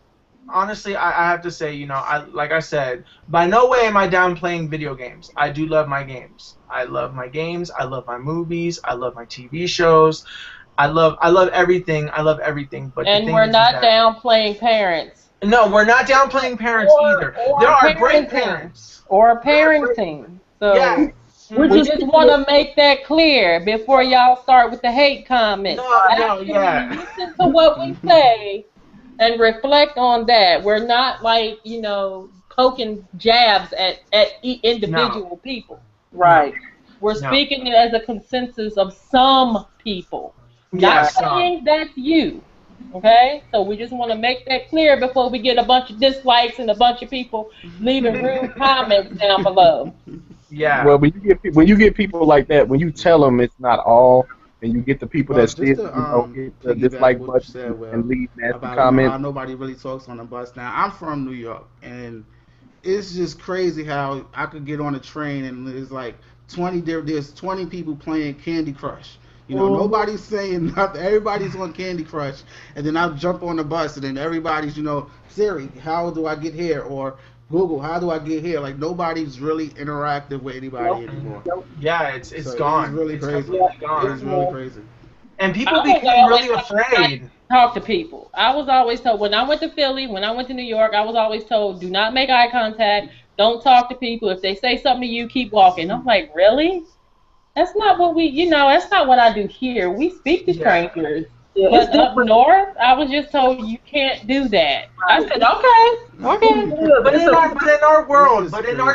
honestly, I have to say, like I said, by no way am I down playing video games. I do love my games. I love my games. I love my movies. I love my TV shows. I love everything. I love everything. But and we're not downplaying parents. No, we're not downplaying parents either. There are great parents. Or parenting. So yeah. We just want to make that clear before y'all start with the hate comments. Listen to what we say and reflect on that. We're not like, poking jabs at individual people. Right. We're speaking it as a consensus of some people. Not saying that's you, okay? So we just want to make that clear before we get a bunch of dislikes and a bunch of people leaving rude comments down below. Yeah. Well, when you get people like that, when you tell them it's not all, and you get the people that still hit the dislike button and leave nasty comments. Nobody really talks on the bus now. I'm from New York, and it's just crazy how I could get on a train and there's like 20 there's 20 people playing Candy Crush. You know, nobody's saying nothing. Everybody's on Candy Crush, and then I'll jump on the bus, and then everybody's, you know, Siri, how do I get here? Or Google, how do I get here? Like nobody's really interactive with anybody anymore. Yeah, it's So gone. It's really It's crazy. completely gone. It's really crazy. And people became really afraid. Talk to people. I was always told when I went to Philly, when I went to New York, I was always told do not make eye contact, don't talk to people. If they say something to you, keep walking. I'm like, really? That's not what that's not what I do here. We speak to strangers. Yeah, but up north, I was just told you can't do that. I said, okay. But in our world, but in our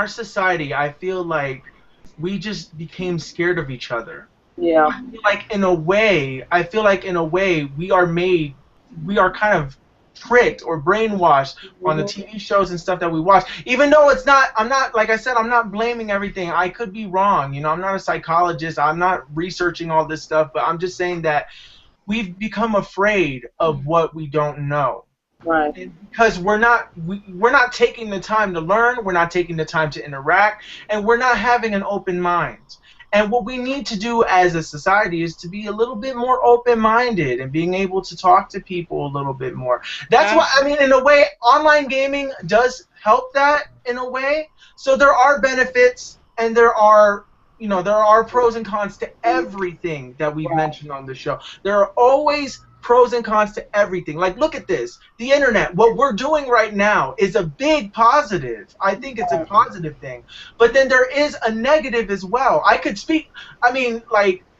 society, I feel like we just became scared of each other. Yeah. I feel like in a way we are kind of tricked or brainwashed on the TV shows and stuff that we watch. Even though I'm not blaming everything. I could be wrong. You know, I'm not a psychologist. I'm not researching all this stuff, but I'm just saying that we've become afraid of what we don't know. Right. Because we're not taking the time to learn, we're not taking the time to interact, and we're not having an open mind. And what we need to do as a society is to be a little bit more open-minded and being able to talk to people a little bit more. That's why, I mean, in a way, online gaming does help that in a way. So there are benefits and there are pros and cons to everything that we've mentioned on the show. There are always pros and cons to everything. Like, look at this. The internet, what we're doing right now is a big positive. I think it's a positive thing. But then there is a negative as well.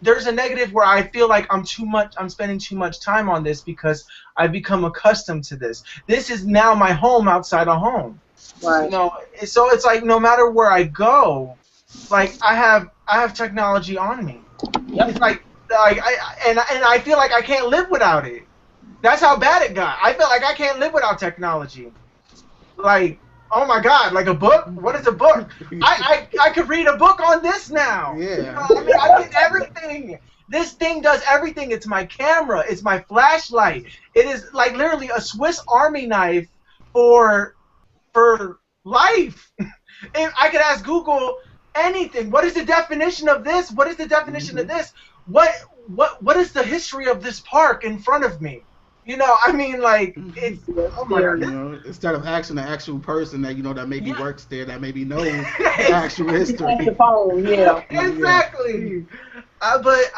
There's a negative where I feel like I'm spending too much time on this because I've become accustomed to this. This is now my home outside of home. Right. You know, so it's like no matter where I go, like I have technology on me. Yep. It's like I feel like I can't live without it. That's how bad it got. I feel like I can't live without technology. Like, oh my God, like a book? What is a book? I could read a book on this now. Yeah. You know, I mean, I get everything. This thing does everything. It's my camera. It's my flashlight. It is like literally a Swiss Army knife for life. And I could ask Google anything. What is the definition of this? What is the definition of this? What is the history of this park in front of me? You know, I mean, like, it's, oh my God. You know, instead of asking the actual person that, you know, that maybe works there, that maybe knows the actual history. Exactly. But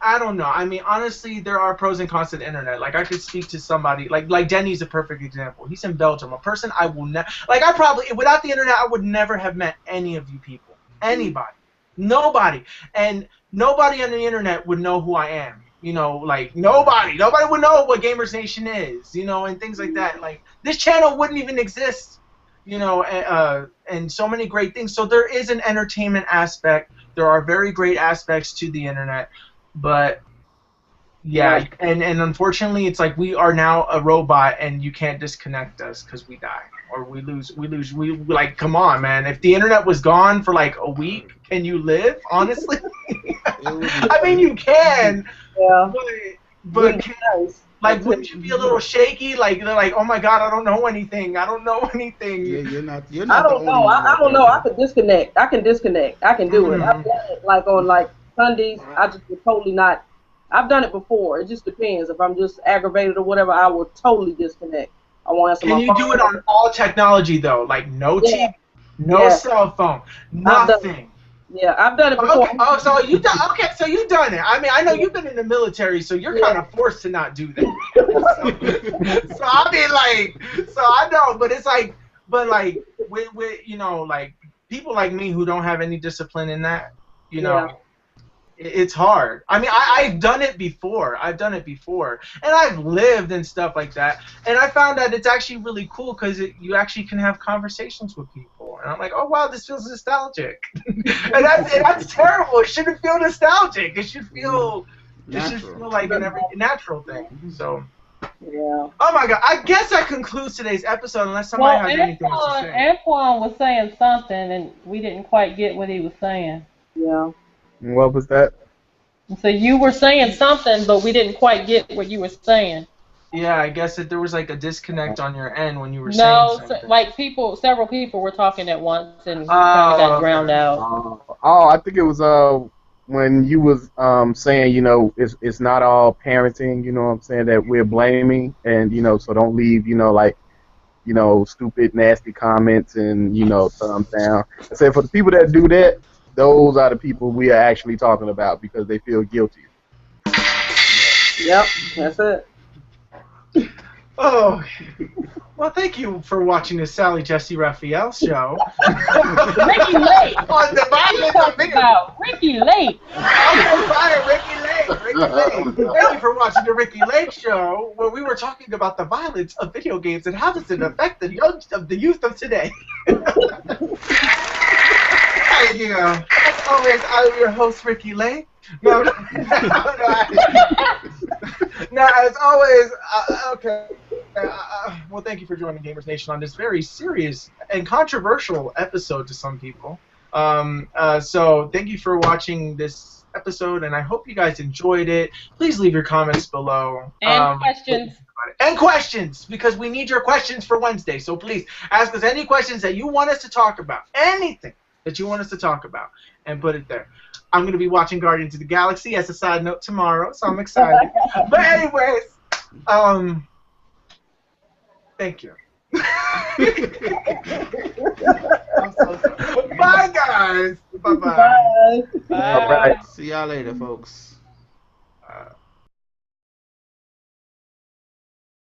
I don't know. I mean, honestly, there are pros and cons to the internet. Like, I could speak to somebody, like Denny's a perfect example. He's in Belgium. A person I will never, like, I probably, without the internet, I would never have met any of you people. Anybody. Nobody. And nobody on the internet would know who I am. You know, like, nobody would know what Gamers Nation is, you know, and things like that. Like, this channel wouldn't even exist, you know, and so many great things. So there is an entertainment aspect. There are very great aspects to the internet, but yeah, and unfortunately, it's like we are now a robot, and you can't disconnect us because we die or we lose. We like, come on, man. If the internet was gone for like a week, can you live? Honestly, I mean, you can. Yeah. But like, wouldn't you be a little shaky? Like, they're like, oh my God, I don't know anything. I don't know anything. Yeah, you're not. I don't know. I don't know. I could disconnect. I can disconnect. I can do it. I've done it like on like Sundays. I just would totally not. I've done it before. It just depends. If I'm just aggravated or whatever, I will totally disconnect. I won't answer my phone. Can you do it on all technology though? Like no TV, no cell phone, nothing. Yeah, I've done it before. Okay. Oh, so you done? Okay, so you've done it. I mean, I know you've been in the military, so you're kind of forced to not do that. So I mean, like, so I know, but it's like, with you know, like people like me who don't have any discipline in that, you know, it's hard. I mean, I've done it before. And I've lived and stuff like that. And I found that it's actually really cool because you actually can have conversations with people. And I'm like, oh wow, this feels nostalgic. and that's terrible. It shouldn't feel nostalgic. It should feel like an natural thing. So. Yeah. Oh my God! I guess that concludes today's episode. Unless somebody has anything else to say. Antwin was saying something, and we didn't quite get what he was saying. Yeah. What was that? So you were saying something, but we didn't quite get what you were saying. Yeah, I guess that there was like a disconnect on your end when you were saying No, something. like several people were talking at once and kind of got drowned out. I think it was when you was saying, you know, it's not all parenting, you know what I'm saying, that we're blaming, and you know, so don't leave, you know, like, you know, stupid, nasty comments and, you know, thumbs down. I said for the people that do that, those are the people we are actually talking about because they feel guilty. Yep, that's it. Oh, well, thank you for watching the Sally Jesse Raphael show. Ricky Lake. On the violence of video. Ricky Lake. Okay, fine, Ricky Lake. Ricky Lake. Thank you for watching the Ricky Lake show, where we were talking about the violence of video games and how does it affect the youth of today. Thank you. As always, I'm your host, Ricky Lake. No, as always, okay. Well, thank you for joining Gamers Nation on this very serious and controversial episode to some people. So thank you for watching this episode, and I hope you guys enjoyed it. Please leave your comments below. And questions. And questions, because we need your questions for Wednesday. So please ask us any questions that you want us to talk about. Anything that you want us to talk about, and put it there. I'm going to be watching Guardians of the Galaxy as a side note tomorrow, so I'm excited. But anyways, thank you. Bye, guys. Bye-bye. Bye. Bye. All right. See y'all later, folks.